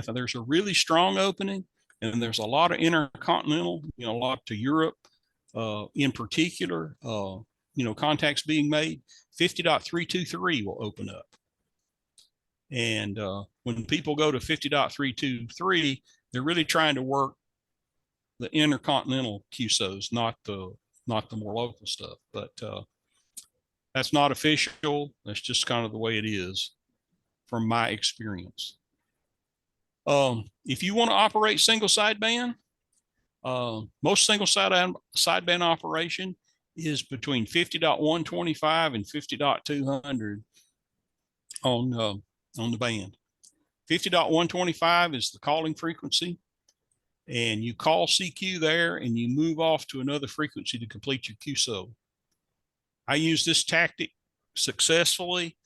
there's a really strong opening and there's a lot of intercontinental, a lot to Europe in particular, contacts being made, 50.323 will open up. And when people go to 50.323, they're really trying to work the intercontinental QSOs, not the more local stuff. But that's not official. That's just kind of the way it is from my experience. If you want to operate single sideband, most single sideband operation is between 50.125 and 50.200 on the band. 50.125 is the calling frequency, and you call CQ there and you move off to another frequency to complete your QSO. I use this tactic successfully.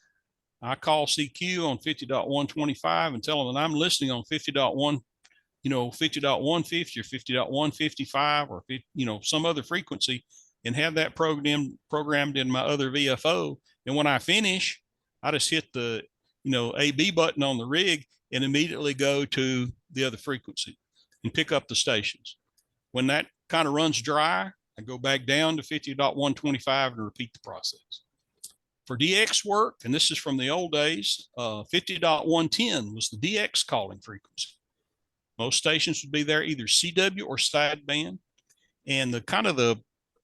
I call CQ on 50.125 and tell them that I'm listening on 50.1, 50.150 or 50.155 or some other frequency, and have that programmed in my other VFO. And when I finish, I just hit the AB button on the rig and immediately go to the other frequency and pick up the stations. When that kind of runs dry, I go back down to 50.125 and repeat the process. For DX work, and this is from the old days, 50.110 was the DX calling frequency. Most stations would be there either CW or sideband. And the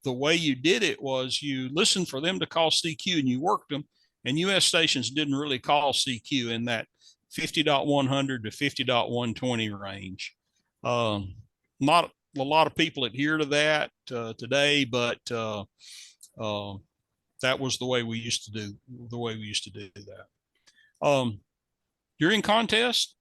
way you did it was you listened for them to call CQ and you worked them. And US stations didn't really call CQ in that 50.100 to 50.120 range. Not a lot of people adhere to that today, but that was the way we used to do that. During contests,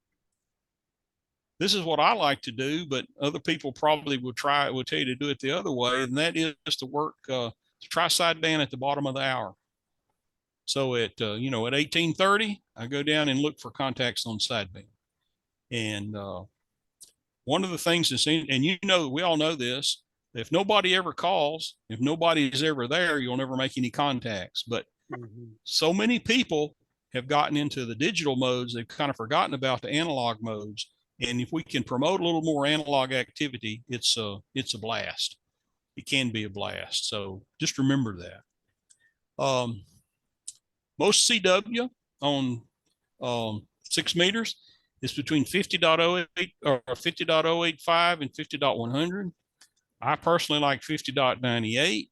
this is what I like to do, but other people probably will tell you to do it the other way, and that is to work to try sideband at the bottom of the hour. So at 18:30, I go down and look for contacts on sideband. And one of the things that's we all know this, if nobody ever calls, if nobody is ever there, you'll never make any contacts. But so many people have gotten into the digital modes, they've kind of forgotten about the analog modes. And if we can promote a little more analog activity, it's a blast. It can be a blast. So just remember that. Most CW on 6 meters is between 50.08 or 50.085 and 50.100. I personally like 50.98.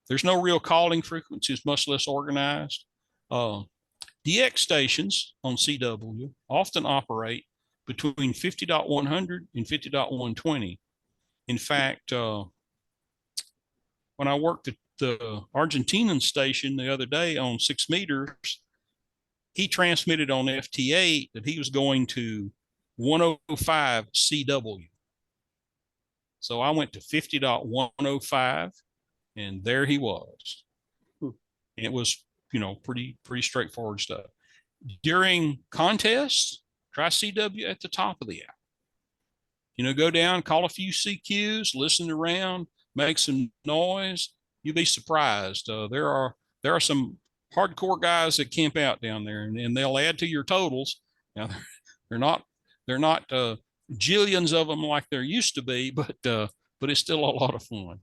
There's no real calling frequency, it's much less organized. DX stations on CW often operate between 50.100 and 50.120. In fact, when I worked at the Argentinian station the other day on 6 meters, he transmitted on FT8 that he was going to 105 CW. So I went to 50.105 and there he was. It was, pretty straightforward stuff. During contests, try CW at the top of the hour. Go down, call a few CQs, listen around, make some noise. You'll be surprised. There are some hardcore guys that camp out down there, and they'll add to your totals. Now they're not jillions of them like there used to be, but it's still a lot of fun.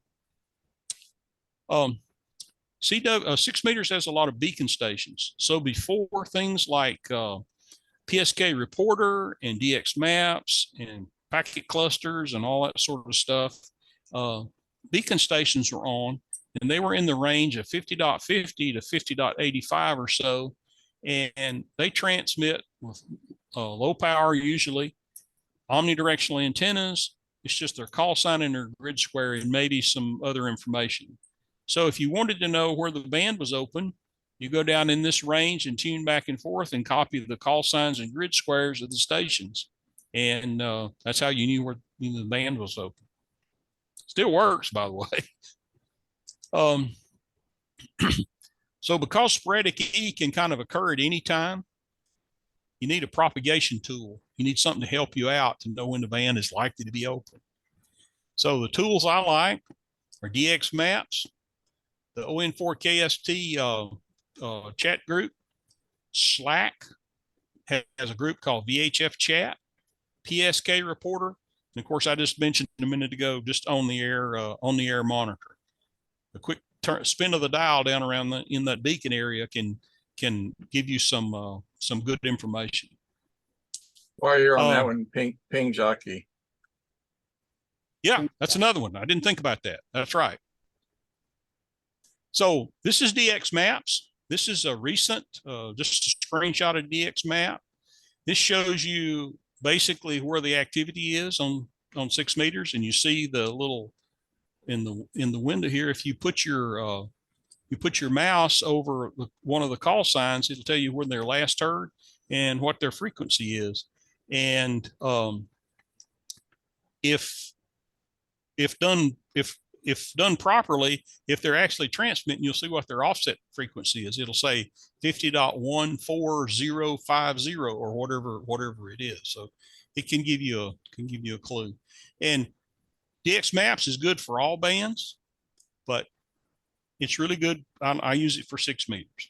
6 meters has a lot of beacon stations. So before things like PSK reporter and DX maps and packet clusters and all that sort of stuff, beacon stations were on, and they were in the range of 50.50 to 50.85 or so. And they transmit with low power, usually omnidirectional antennas. It's just their call sign and their grid square and maybe some other information. So if you wanted to know where the band was open, you go down in this range and tune back and forth and copy the call signs and grid squares of the stations. And that's how you knew where the band was open. Still works, by the way. So because sporadic E can kind of occur at any time, you need a propagation tool. You need something to help you out to know when the band is likely to be open. So the tools I like are DX maps, the ON4KST chat group, Slack has a group called VHF chat, PSK reporter, and of course I just mentioned a minute ago, just on the air monitor. A quick spin of the dial down around in that beacon area can give you some good information. While you're on that one, ping jockey. Yeah, that's another one. I didn't think about that. That's right. So this is DX Maps. This is a recent, just a screenshot of DX Map. This shows you basically where the activity is on 6 meters, and you see the little in the window here. If you put your mouse over one of the call signs, it'll tell you when they're last heard and what their frequency is. And if done properly, if they're actually transmitting, you'll see what their offset frequency is. It'll say 50.14050 or whatever it is. So it can give you a clue. And DX Maps is good for all bands, but it's really good. I use it for 6 meters.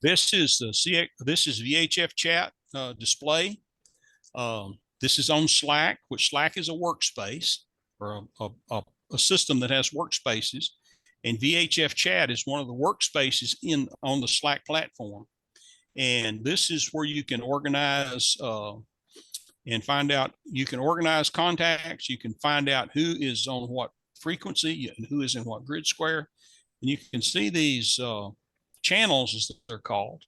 This is VHF chat display. This is on Slack, which Slack is a workspace or a system that has workspaces, and VHF chat is one of the workspaces on the Slack platform. And this is where you can organize and find out. You can organize contacts. You can find out who is on what frequency and who is in what grid square, and you can see these channels, as they're called.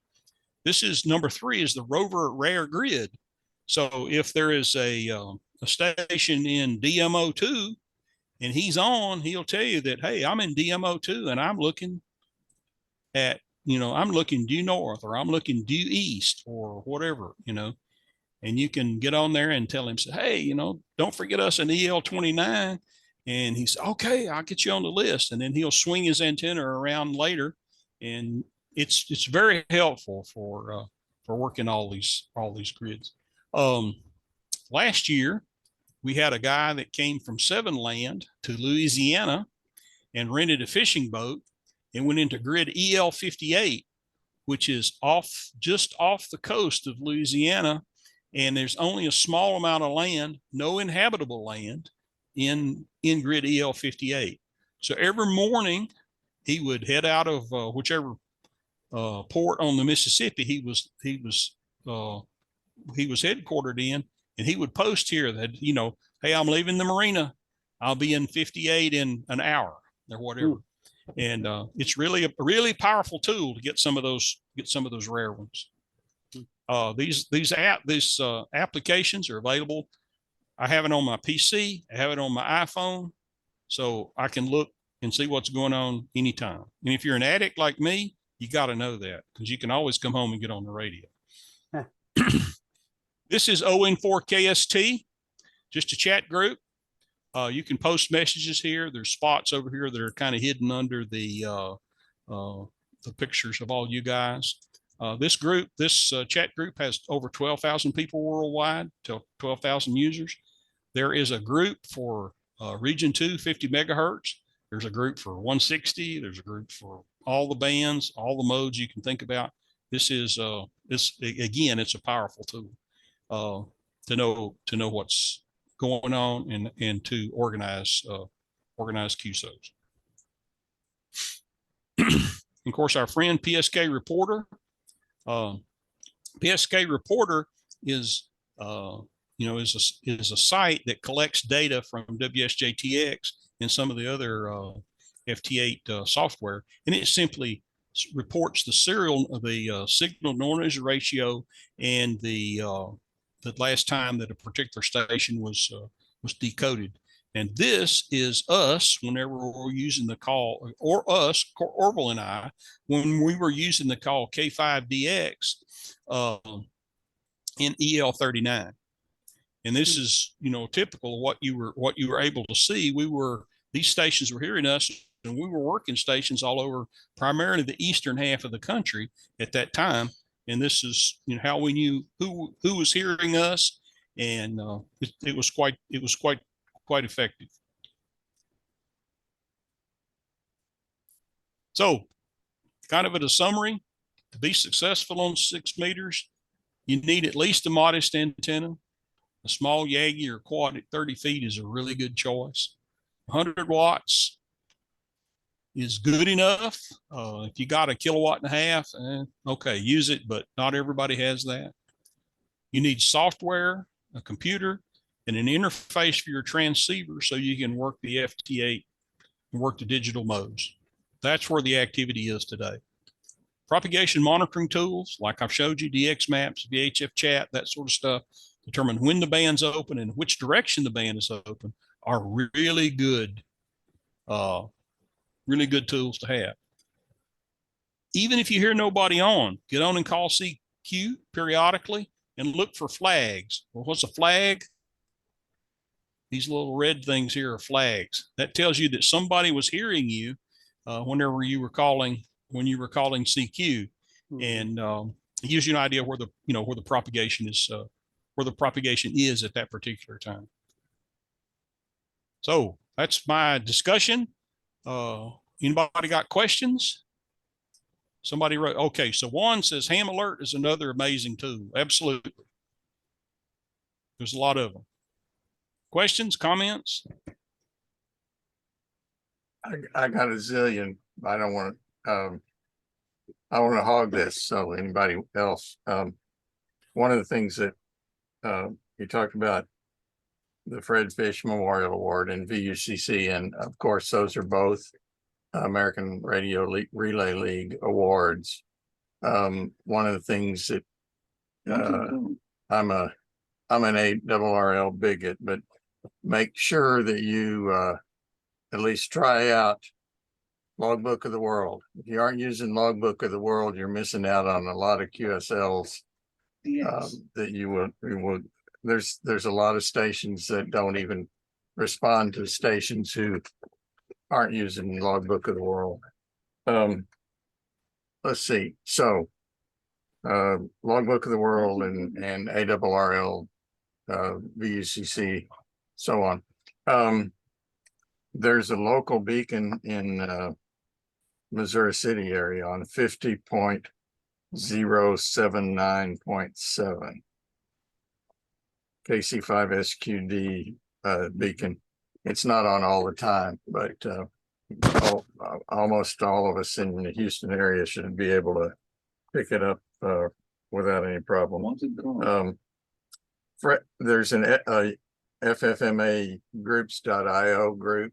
This is number 3 is the rover rare grid. So if there is a station in DMO2 and he's on, he'll tell you that, hey, I'm in DMO2 and I'm looking at, I'm looking due north, or I'm looking due east, or whatever, and you can get on there and tell him, say, hey, don't forget us in EL29. And he's okay, I'll get you on the list. And then he'll swing his antenna around later. And it's very helpful for working all these grids. Last year, we had a guy that came from Seven Land to Louisiana and rented a fishing boat and went into grid EL58, which is just off the coast of Louisiana. And there's only a small amount of land, no inhabitable land in grid EL58. So every morning he would head out of whichever port on the Mississippi he was headquartered in, and he would post here that, hey, I'm leaving the marina. I'll be in 58 in an hour or whatever. And it's really a really powerful tool to get some of those rare ones. These applications are available. I have it on my PC. I have it on my iPhone, so I can look and see what's going on anytime. And if you're an addict like me, you got to know that, because you can always come home and get on the radio. This is ON4KST, just a chat group. You can post messages here. There's spots over here that are kind of hidden under the pictures of all you guys. This chat group has over 12,000 people worldwide, 12,000 users. There is a group for region 2, 50 megahertz. There's a group for 160. There's a group for all the bands, all the modes you can think about. This is again, it's a powerful tool to know what's going on and to organize QSOs. Of course, our friend PSK Reporter. PSK Reporter is a site that collects data from WSJTX and some of the other FT8 software, and it simply reports the signal noise ratio and the last time that a particular station was decoded. And this is us whenever we're using the call, or us, Orville and I, when we were using the call K5DX in EL39. And this is, typical of what you were able to see. These stations were hearing us, and we were working stations all over, primarily the eastern half of the country at that time. And this is, how we knew who was hearing us, and it was quite effective. So, kind of at a summary, to be successful on 6 meters, you need at least a modest antenna. A small Yagi or quad at 30 feet is a really good choice. 100 watts is good enough. If you got a kilowatt and a half, okay, use it, but not everybody has that. You need software, a computer, and an interface for your transceiver so you can work the FT8 and work the digital modes. That's where the activity is today. Propagation monitoring tools, like I've showed you, DX maps, VHF chat, that sort of stuff, determine when the band's open and which direction the band is open, are really good tools to have. Even if you hear nobody on, get on and call CQ periodically and look for flags. Well, what's a flag? These little red things here are flags. That tells you that somebody was hearing you whenever you were calling, CQ, and it gives you an idea where the propagation is, at that particular time. So that's my discussion. Anybody got questions? Somebody wrote, okay, so Juan says Ham Alert is another amazing tool. Absolutely. There's a lot of them. Questions, comments? I got a zillion. I don't want to, I want to hog this. So anybody else, one of the things that, you talked about the Fred Fish Memorial Award and VUCC, and of course, those are both American Radio Relay League awards. One of the things that, I'm an ARRL bigot, but make sure that you at least try out Logbook of the World. If you aren't using Logbook of the World, you're missing out on a lot of QSLs that you would. There's a lot of stations that don't even respond to stations who aren't using Logbook of the World. Let's see. So Logbook of the World and ARRL, VUCC, so on. There's a local beacon in Missouri City area on 50.079.7 KC5SQD beacon. It's not on all the time, but almost all of us in the Houston area should be able to pick it up without any problem. There's an FFMA groups.io group.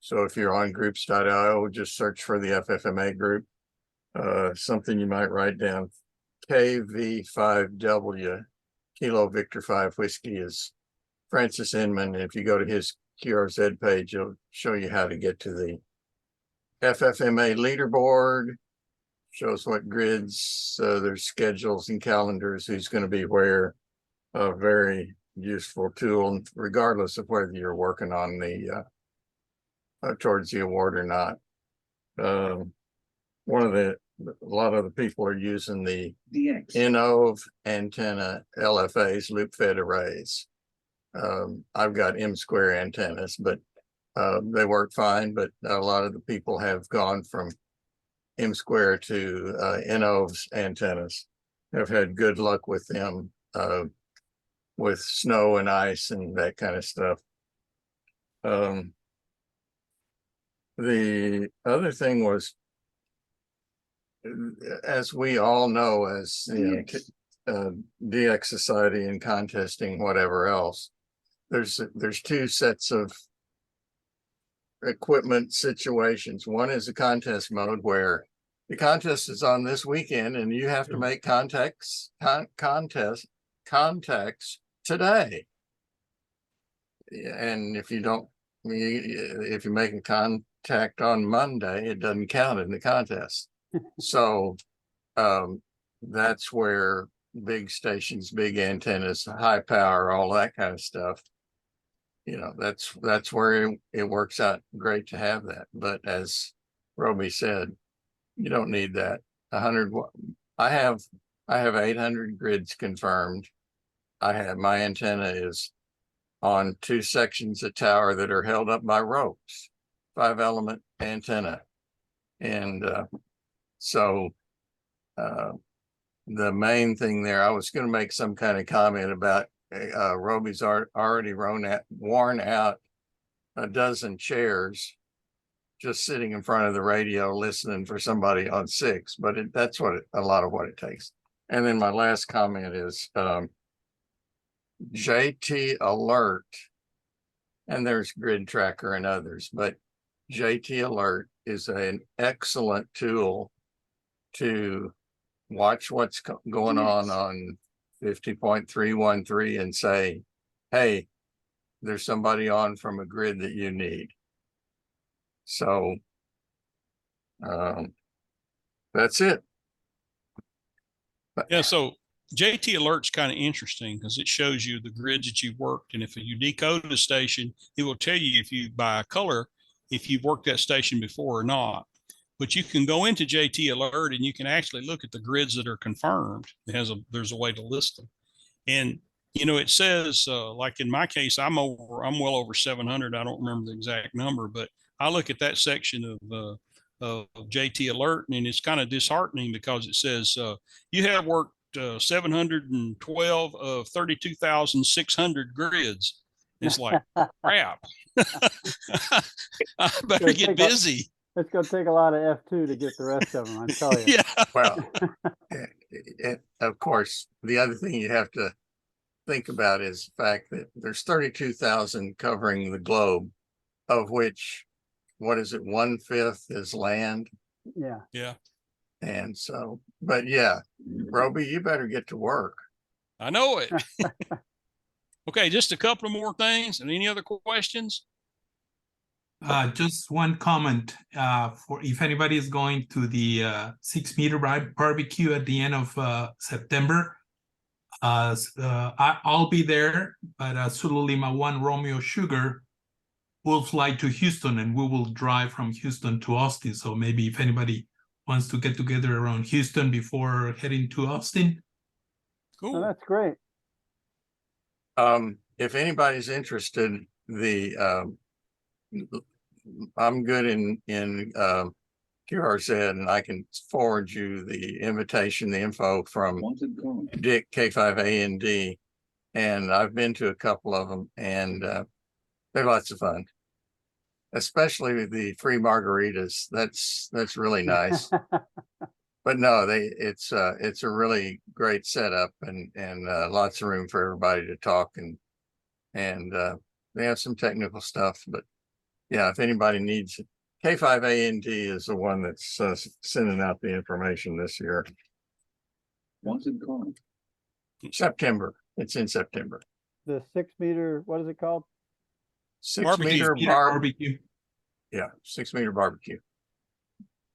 So if you're on groups.io, just search for the FFMA group. Something you might write down, KV5W, Kilo Victor 5 Whiskey, is Francis Inman. If you go to his QRZ page, it'll show you how to get to the FFMA leaderboard, shows what grids, their schedules and calendars, who's going to be where. A very useful tool, regardless of whether you're working on the towards the award or not. A lot of the people are using the NOV antenna LFAs, loop fed arrays. I've got M square antennas, but they work fine, but a lot of the people have gone from M square to NOV's antennas. Have had good luck with them, with snow and ice and that kind of stuff. The other thing was, as we all know, as DX Society and contesting, whatever else, there's two sets of equipment situations. One is a contest mode where the contest is on this weekend and you have to make contacts today. And if you don't, if you make a contact on Monday, it doesn't count in the contest. So that's where big stations, big antennas, high power, all that kind of stuff, that's where it works out great to have that. But as Roby said, you don't need that. 100. I have 800 grids confirmed. My antenna is on 2 sections of tower that are held up by ropes, 5-element antenna. And so the main thing there, I was going to make some kind of comment about Roby's already worn out a dozen chairs just sitting in front of the radio listening for somebody on 6, but that's a lot of what it takes. And then my last comment is JT Alert, and there's Grid Tracker and others, but JT Alert is an excellent tool to watch what's going on 50.313 and say, hey, there's somebody on from a grid that you need. So that's it. Yeah, so JT Alert's kind of interesting because it shows you the grids that you've worked. And if you decode a station, it will tell you if you by color, if you've worked that station before or not. But you can go into JT Alert and you can actually look at the grids that are confirmed. There's a way to list them. And it says like in my case, I'm well over 700. I don't remember the exact number, but I look at that section of JT Alert, and it's kind of disheartening because it says you have worked 712 of 32,600 grids. It's like crap. I better get busy. It's going to take a lot of F2 to get the rest of them, I tell you. Yeah. Well, of course, the other thing you have to think about is the fact that there's 32,000 covering the globe, of which, what is it, 1/5 is land. Yeah. Yeah. And so, but yeah, Roby, you better get to work. I know it. Okay, just a couple of more things. And any other questions? Just one comment for if anybody is going to the 6 meter barbecue at the end of September. I'll be there, but Zulu Lima 1 Romeo Sugar will fly to Houston, and we will drive from Houston to Austin. So maybe if anybody wants to get together around Houston before heading to Austin. Cool. Oh, that's great. If anybody's interested, I'm good in QRZ, and I can forward you the invitation, the info from Dick K5AND, and I've been to a couple of them, and they're lots of fun, especially the free margaritas. That's really nice. But no, it's a really great setup, and lots of room for everybody to talk, and they have some technical stuff, but yeah, if anybody needs it, K5AND is the one that's sending out the information this year. When's it going? September. It's in September. The 6 meter, what is it called? 6 meter barbecue. Yeah, 6 meter barbecue.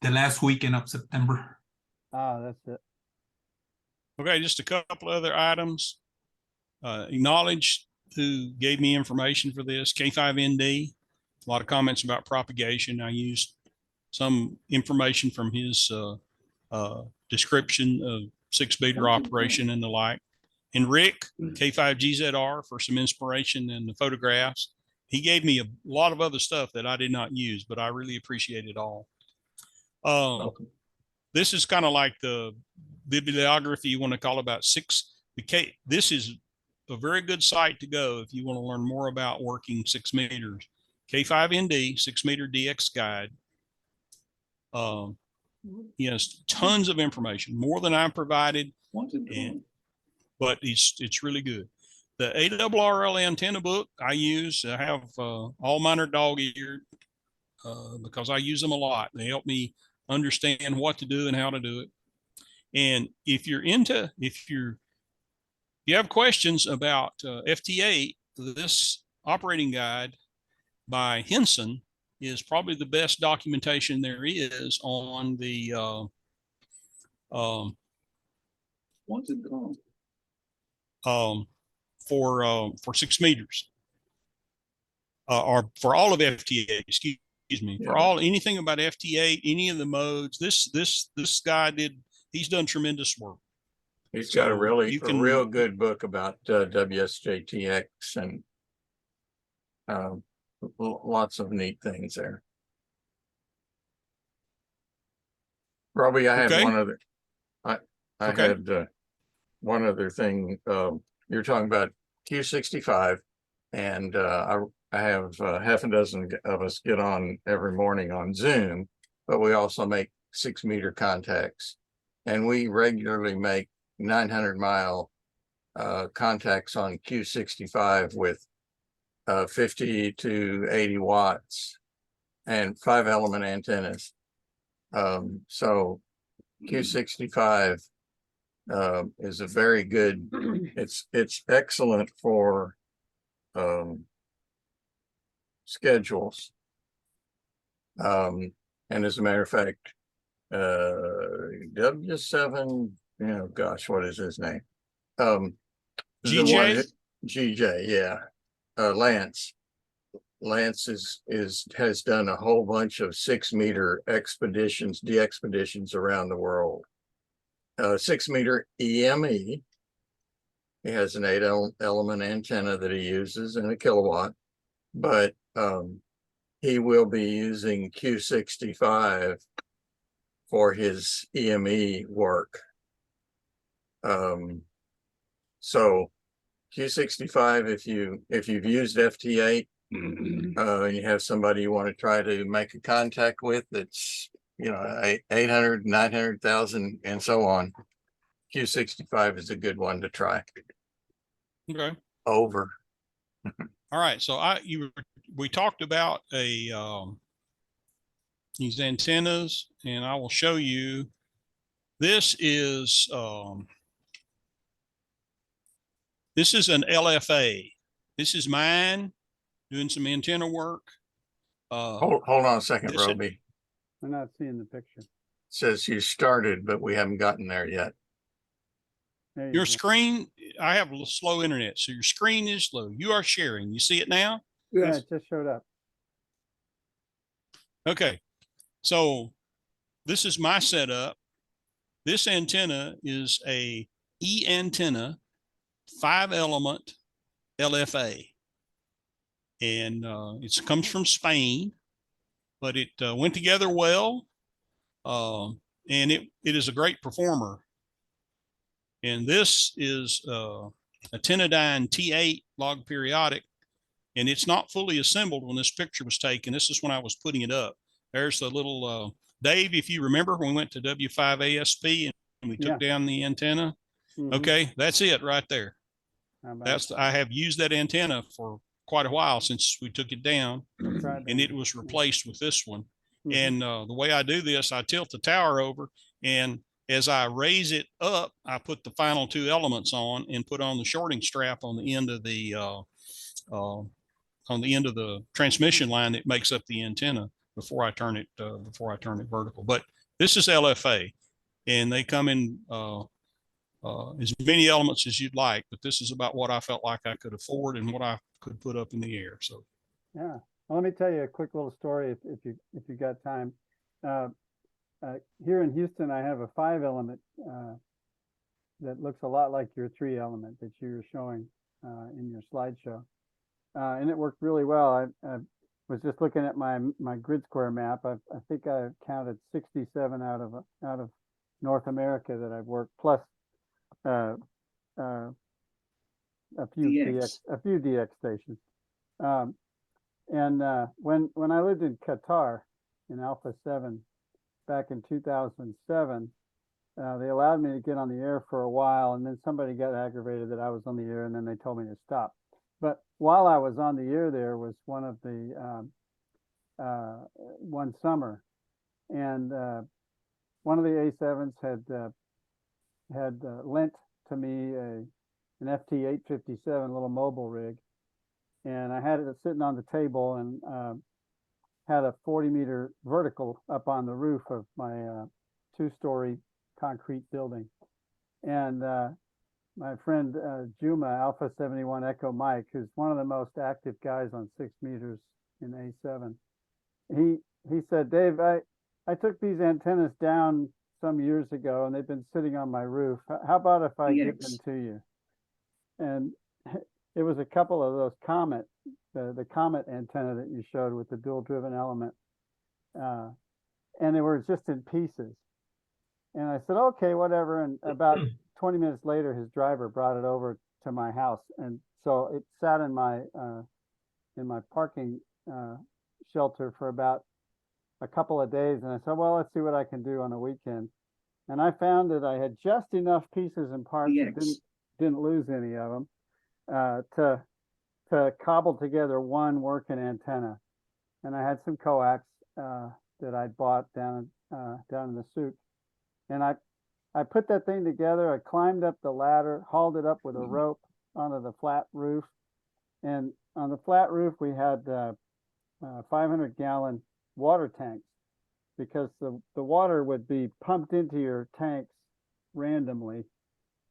The last weekend of September. Ah, that's it. Okay, just a couple other items. Acknowledged who gave me information for this, K5ND. A lot of comments about propagation. I used some information from his description of 6 meter operation and the like. And Rick, K5GZR, for some inspiration and the photographs. He gave me a lot of other stuff that I did not use, but I really appreciate it all. This is kind of like the bibliography you want to call about 6. This is a very good site to go if you want to learn more about working 6 meters. K5ND, 6 meter DX guide. He has tons of information, more than I provided, but it's really good. The ARRL antenna book I use. I have all mine are dog-eared because I use them a lot. They help me understand what to do and how to do it. And if you have questions about FT8, this operating guide by Henson is probably the best documentation there is on the for 6 meters or for all of FT8, excuse me, for anything about FT8, any of the modes. This guy he's done tremendous work. He's got a real good book about WSJTX and lots of neat things there. Robbie, I had one other. I had one other thing. You're talking about Q65, and I have half a dozen of us get on every morning on Zoom, but we also make 6-meter contacts, and we regularly make 900-mile contacts on Q65 with 50 to 80 watts and 5-element antennas. So Q65 is a very good, it's excellent for schedules. And as a matter of fact, W7, gosh, what is his name? The one GJ? GJ, yeah. Lance has done a whole bunch of 6-meter expeditions, de-expeditions around the world. 6-meter EME. He has an 8-element antenna that he uses and a kilowatt, but he will be using Q65 for his EME work. So Q65, if you've used FT8 and you have somebody you want to try to make a contact with that's 800, 900,000 and so on, Q65 is a good one to try. Okay. Over. All right. So we talked about these antennas, and I will show you. This is an LFA. This is mine doing some antenna work. Hold on a second, Roby. I'm not seeing the picture. It says you started, but we haven't gotten there yet. There you Your go. screen, I have a little slow internet, so your screen is slow. You are sharing. You see it now? Yeah, Yes. it just showed up. Okay. So this is my setup. This antenna is a E antenna, 5-element LFA. And it comes from Spain, but it went together well. And it is a great performer. And this is a Tenadyne T8 log periodic, and it's not fully assembled when this picture was taken. This is when I was putting it up. There's the little, Dave, if you remember, when we went to W5ASP and we took down the antenna. Mhm. Okay, that's it right there. How about I have used that antenna for quite a while since we took it down, and it was replaced with this one. Mhm. And the way I do this, I tilt the tower over, and as I raise it up, I put the final 2 elements on and put on the shorting strap on the end of the transmission line that makes up the antenna before I turn it vertical. But this is LFA, and they come in as many elements as you'd like, but this is about what I felt like I could afford and what I could put up in the air. So Yeah. Well, let me tell you a quick little story if you got time. Here in Houston, I have a 5-element that looks a lot like your 3-element that you were showing in your slideshow, and it worked really well. I was just looking at my grid square map. I think I counted 67 out of North America that I've worked, plus a few DX stations. And when I lived in Qatar in Alpha 7 back in 2007, they allowed me to get on the air for a while, and then somebody got aggravated that I was on the air, and then they told me to stop. But while I was on the air, there was one of the one summer, and one of the A7s had lent to me an FT857 little mobile rig, and I had it sitting on the table and had a 40-meter vertical up on the roof of my 2-story concrete building. And my friend Juma, Alpha 71 Echo Mike, who's one of the most active guys on 6 meters in A7, he said, Dave, I took these antennas down some years ago and they've been sitting on my roof. How about if I give them to you? And it was a couple of those the Comet antenna that you showed with the dual driven element. And they were just in pieces. And I said, okay, whatever. And about 20 minutes later, his driver brought it over to my house. And so it sat in in my parking shelter for about a couple of days, and I said, well, let's see what I can do on a weekend. And I found that I had just enough pieces and parts that didn't lose any of them to cobble together one working antenna. And I had some coax that I'd bought down in the souk, and I put that thing together. I climbed up the ladder, hauled it up with a rope onto the flat roof, and on the flat roof we had 500-gallon water tanks, because the water would be pumped into your tanks randomly,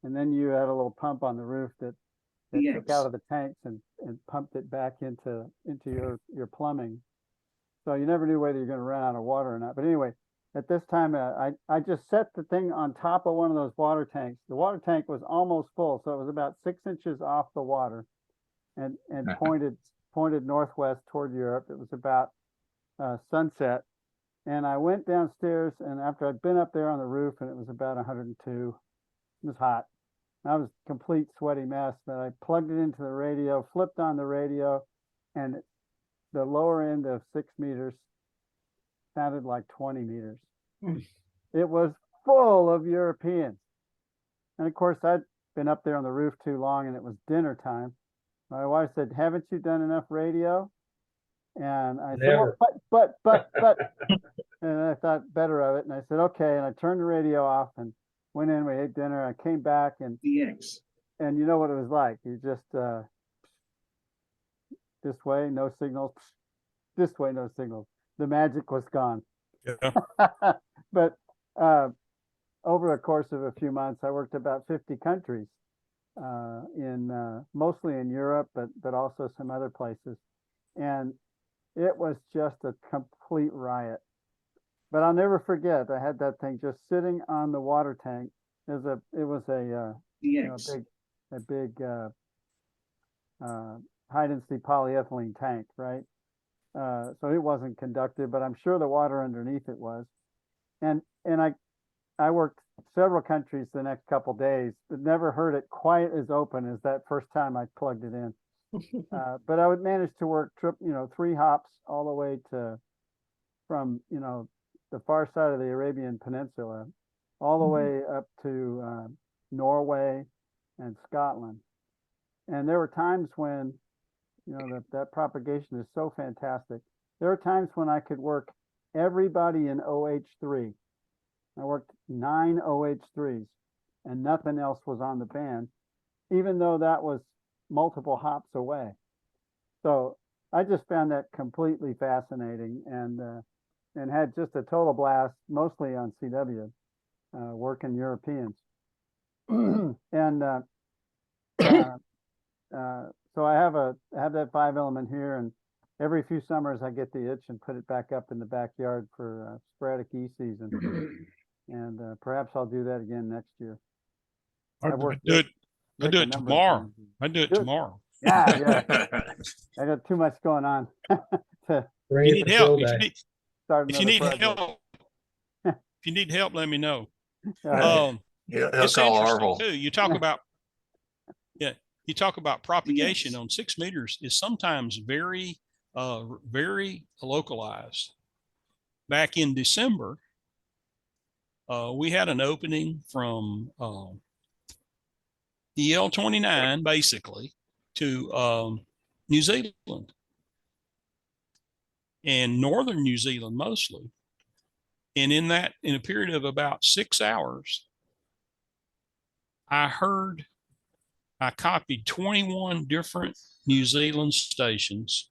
and then you had a little pump on the roof that took out of the tanks and pumped it back into your plumbing. So you never knew whether you're going to run out of water or not. But anyway, at this time, I just set the thing on top of one of those water tanks. The water tank was almost full, so it was about 6 inches off the water, and pointed northwest toward Europe. It was about sunset, and I went downstairs, and after I'd been up there on the roof, and it was about 102, it was hot. I was a complete sweaty mess, but I plugged it into the radio, flipped on the radio, and the lower end of 6 meters sounded like 20 meters. It was full of Europeans. And of course, I'd been up there on the roof too long, and it was dinner time. My wife said, haven't you done enough radio? And I said, well, but, and I thought better of it. And I said, okay. And I turned the radio off and went in, we ate dinner. I came back, and and you know what it was like. You just, this way, no signals, this way, no signals. The magic was gone. Yeah. But over the course of a few months, I worked about 50 countries, mostly in Europe, but also some other places. And it was just a complete riot. But I'll never forget, I had that thing just sitting on the water tank. It was a big high density polyethylene tank, right? So it wasn't conductive, but I'm sure the water underneath it was. And I worked several countries the next couple days, but never heard it quite as open as that first time I plugged it in. But I would manage to work 3 hops all the way from the far side of the Arabian Peninsula, all the way up to Norway and Scotland. And there were times when, that propagation is so fantastic. There were times when I could work everybody in OH3. I worked 9 OH3s, and nothing else was on the band, even though that was multiple hops away. So I just found that completely fascinating, and had just a total blast, mostly on CW, working Europeans. And so I have that 5-element here, and every few summers I get the itch and put it back up in the backyard for sporadic E season. And perhaps I'll do that again next year. I do it tomorrow. I do it tomorrow. Yeah. I got too much going on. If you need help, if you need help, let me know. He'll It's call interesting Arvel. too. You talk about propagation on 6 meters is sometimes very, very localized. Back in December, we had an opening from EL 29 basically to New Zealand, and northern New Zealand mostly. And in a period of about 6 hours, I copied 21 different New Zealand stations,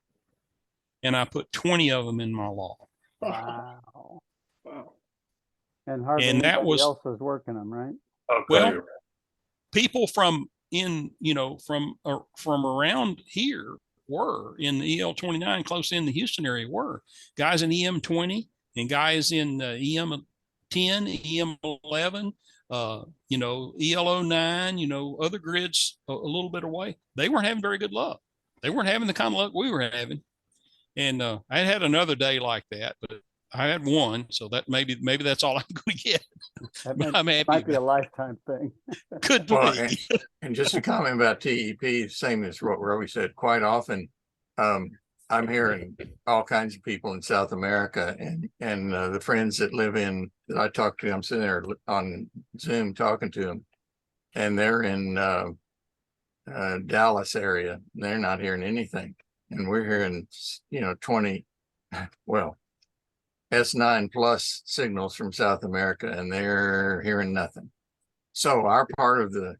and I put 20 of them in my log. Wow. And hardly And that anybody was else was working them, right? well, people from around here were in the EL 29, close in the Houston area, were guys in EM 20 and guys in EM 10, EM 11, EL 09, other grids a little bit away. They weren't having very good luck. They weren't having the kind of luck we were having. And I had another day like that, but I had one, so that maybe that's all I'm going to get. I'm happy. Might be a lifetime thing. Could be. And just to comment about TEP, same as what Roby said, quite often, I'm hearing all kinds of people in South America and the friends that live in, that I talk to, I'm sitting there on Zoom talking to them, and they're in Dallas area. They're not hearing anything. And we're hearing, 20, well, S9 plus signals from South America, and they're hearing nothing. So our part of the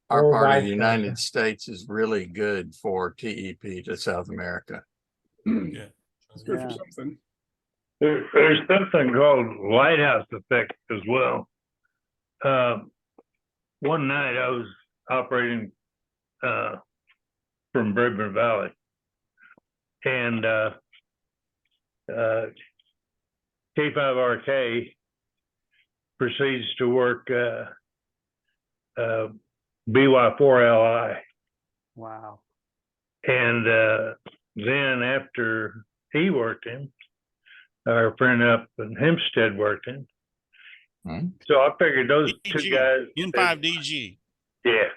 Or vice United versa. States is really good for TEP to South America. Yeah. It's good Yeah. for something. There's something called lighthouse effect as well. One night I was operating from Bourbon Valley, and K5RK proceeds to work BY4LI. Wow. And then after he worked him, our friend up in Hempstead worked him. Hmm. So I figured those two DG, guys. N5DG. Yeah.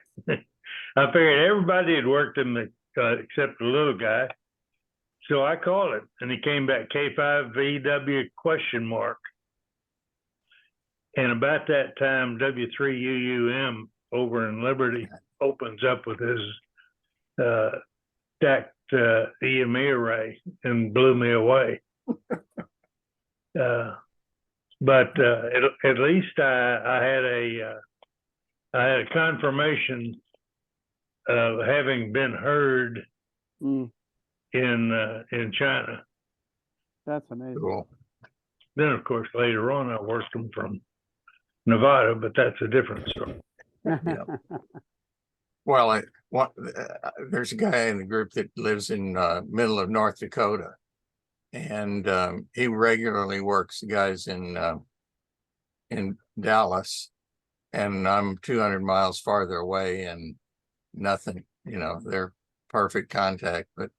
I figured everybody had worked him except the little guy. So I called it, and he came back K5VW ? And about that time, W3UUM over in Liberty opens up with his stacked EME array and blew me away. But at least I had a confirmation of having been heard Mm, in China. that's amazing. Cool. Then, of course, later on, I worked them from Nevada, but that's a different story. Yeah. Well, there's a guy in the group that lives in middle of North Dakota, and he regularly works the guys in Dallas, and I'm 200 miles farther away, and nothing. They're perfect contact, but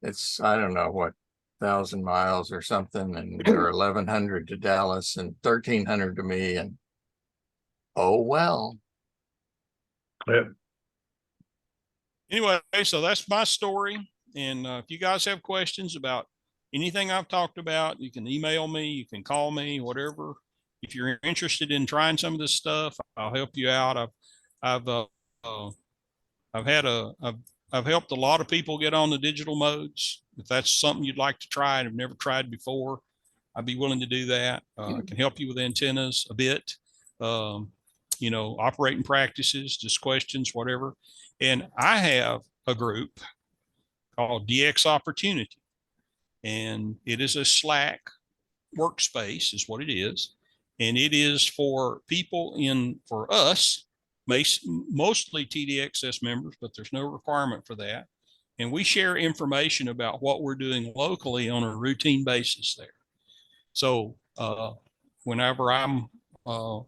it's, I don't know what, 1,000 miles or something, and they're 1,100 to Dallas and 1,300 to me, and oh well. Yep. Anyway, so that's my story. And if you guys have questions about anything I've talked about, you can email me, you can call me, whatever. If you're interested in trying some of this stuff, I'll help you out. I've helped a lot of people get on the digital modes. If that's something you'd like to try and have never tried before, I'd be willing to do that. I can help you with antennas a bit, operating practices, just questions, whatever. And I have a group called DX Opportunity, and it is a Slack workspace is what it is. And it is for people for us, mostly TDXS members, but there's no requirement for that. And we share information about what we're doing locally on a routine basis there. So whenever I'm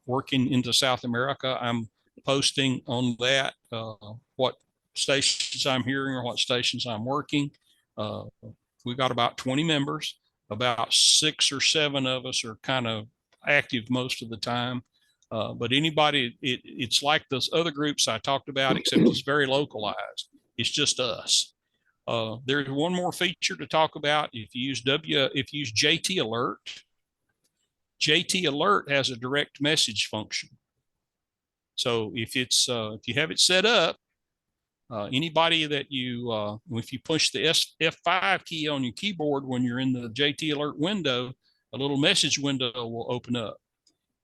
working into South America, I'm posting on that what stations I'm hearing or what stations I'm working. We've got about 20 members. About 6 or 7 of us are kind of active most of the time. But anybody, it's like those other groups I talked about, except it's very localized. It's just us. There's one more feature to talk about. If you use JT Alert, JT Alert has a direct message function. So if you have it set up, anybody that if you push the F5 key on your keyboard when you're in the JT Alert window, a little message window will open up,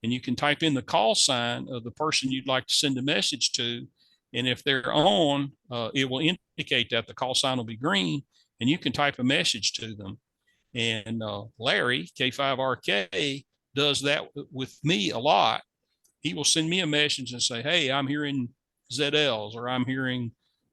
and you can type in the call sign of the person you'd like to send a message to. And if they're on, it will indicate that the call sign will be green, and you can type a message to them. And Larry, K5RK, does that with me a lot. He will send me a message and say, hey, I'm hearing ZLs, or I'm hearing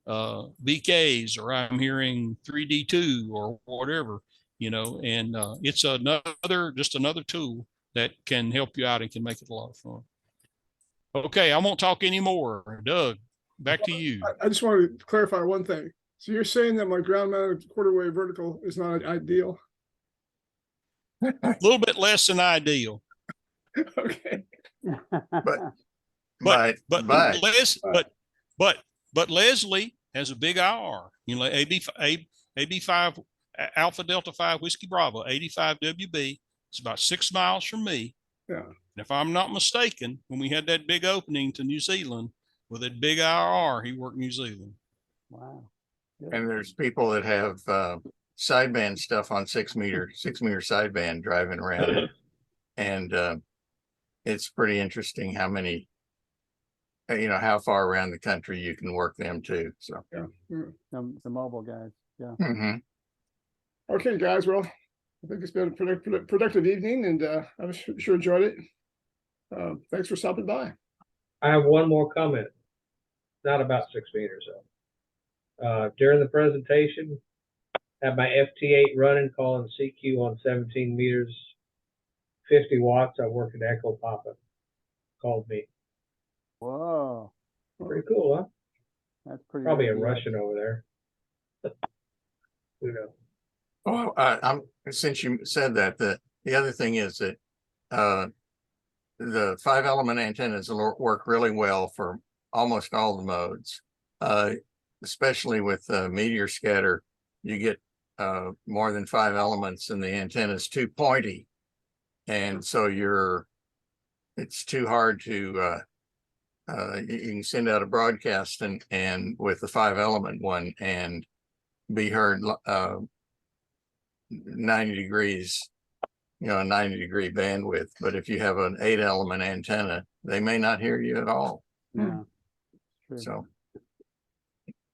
BKs, or I'm hearing 3D2 or whatever, and it's just another tool that can help you out and can make it a lot of fun. Okay, I won't talk anymore. Doug, back to you. I just wanted to clarify one thing. So you're saying that my ground mounted quarter wave vertical is not ideal? A little bit less than ideal. Okay. But Leslie has a big IR. AB5 Alpha Delta 5 Whiskey Bravo, 85 WB. It's about 6 miles from me. Yeah. And if I'm not mistaken, when we had that big opening to New Zealand with that big IR, he worked New Zealand. Wow. Good. And there's people that have sideband stuff on 6 meter sideband driving around. And it's pretty interesting how many, how far around the country you can work them too. So, The mobile guys. Yeah. mhm. Okay, guys. Well, I think it's been a productive evening, and I was sure enjoyed it. Thanks for stopping by. I have one more comment, not about 6 meters though. During the presentation, had my FT8 running, calling CQ on 17 meters, 50 watts. I work at Echo Papa. Called me. Whoa. Pretty cool, huh? That's pretty. Probably a rare. Russian over there. Who knows? Oh, since you said that, the other thing is that the 5-element antennas will work really well for almost all the modes, especially with meteor scatter. You get more than 5 elements, and the antenna is too pointy, and so it's too hard to. You can send out a broadcast and with the 5-element one and be heard 90 degrees, a 90-degree bandwidth. But if you have an 8-element antenna, they may not hear you at all. Yeah. True.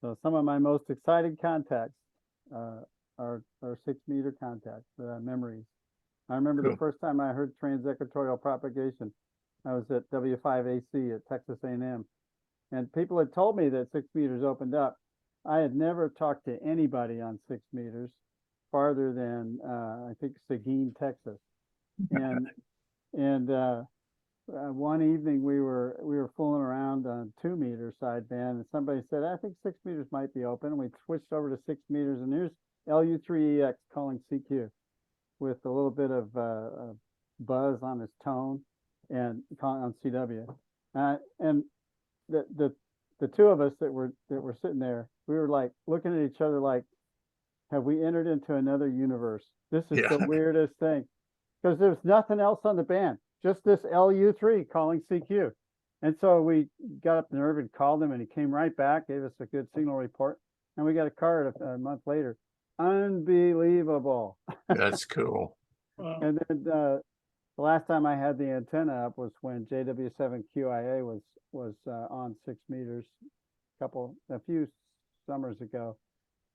So some of my most exciting contacts are 6-meter contacts, memories. I remember Cool. the first time I heard transequatorial propagation. I was at W5AC at Texas A&M, and people had told me that 6 meters opened up. I had never talked to anybody on 6 meters farther than I think Seguin, Texas, and one evening we were fooling around on 2-meter sideband, and somebody said, I think 6 meters might be open, and we switched over to 6 meters, and here's LU3EX calling CQ with a little bit of buzz on his tone and calling on CW, and the two of us that were sitting there, we were like looking at each other like, have we entered into another universe? This is the weirdest thing, because there's nothing else on the band, just this LU3 calling CQ. And so we got up the nerve and called him, and he came right back, gave us a good signal report, and we got a card a month later. Unbelievable. that's cool. And then the last time I had the antenna up was when JW7QIA was on 6 meters a few summers ago.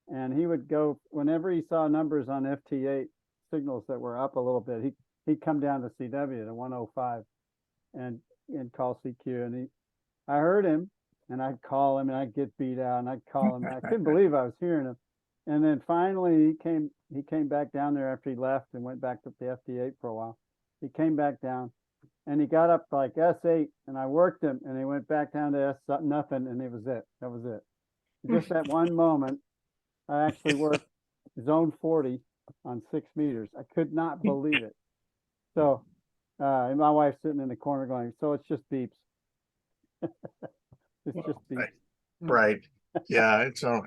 And he would go, whenever he saw numbers on FT8 signals that were up a little bit, he'd come down to CW to 105 and call CQ. And I heard him, and I'd call him, and I'd get beat out, and I'd call him. I couldn't believe I was hearing him. And then finally he came back down there after he left and went back to the FT8 for a while. He came back down, and he got up like S8, and I worked him, and he went back down to S nothing, and it was it. That was it. Just that one moment, I actually worked zone 40 on 6 meters. I could not believe it. So, and my wife's sitting in the corner going, so it's just beeps. It's just beeps. Right. Yeah, it's all.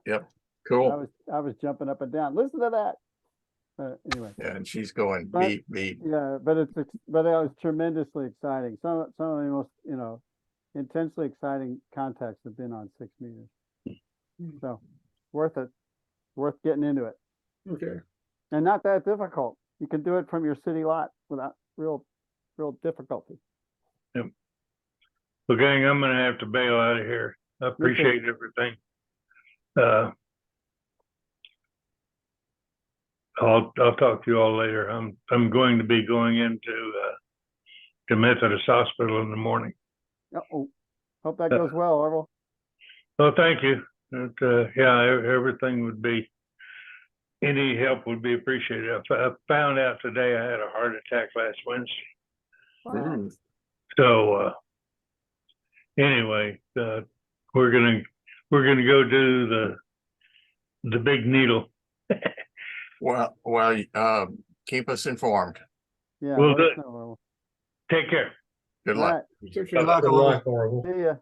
Yep. Cool. I was jumping up and down. Listen to that. Anyway. Yeah, and she's going But- beep beep. Yeah, but it was tremendously exciting. Some of the most intensely exciting contacts have been on 6 meters. So worth it. Worth getting into it. Okay. And not that difficult. You can do it from your city lot without real difficulty. Well, gang, I'm gonna have to bail out of here. I appreciate everything. I'll talk to you all later. I'm going to be going into Methodist Hospital in the morning. Uh-oh. Hope that goes well, Orville. Well, thank you. Everything would be, any help would be appreciated. I found out today I had a heart attack last Wednesday. Wow. So anyway, we're gonna go do the big needle. Well, keep us informed. Yeah. Will let do. us know, Orville. Take care. Good All luck. right. Take Good care. luck, Good Orville. luck, Orville. See ya.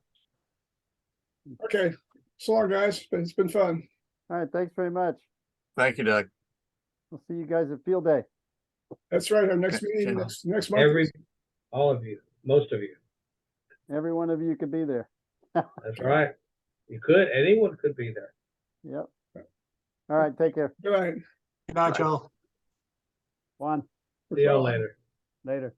Okay. So long, guys. It's been fun. All right. Thanks very much. Thank you, Doug. We'll see you guys at field day. That's right. Our next Okay, meeting yeah. next month. All of you, most of you. Every one of you could be there. That's right. You could, anyone could be there. Yep. All right, take care. Good night. Good night, y'all. Juan, See y'all later. later.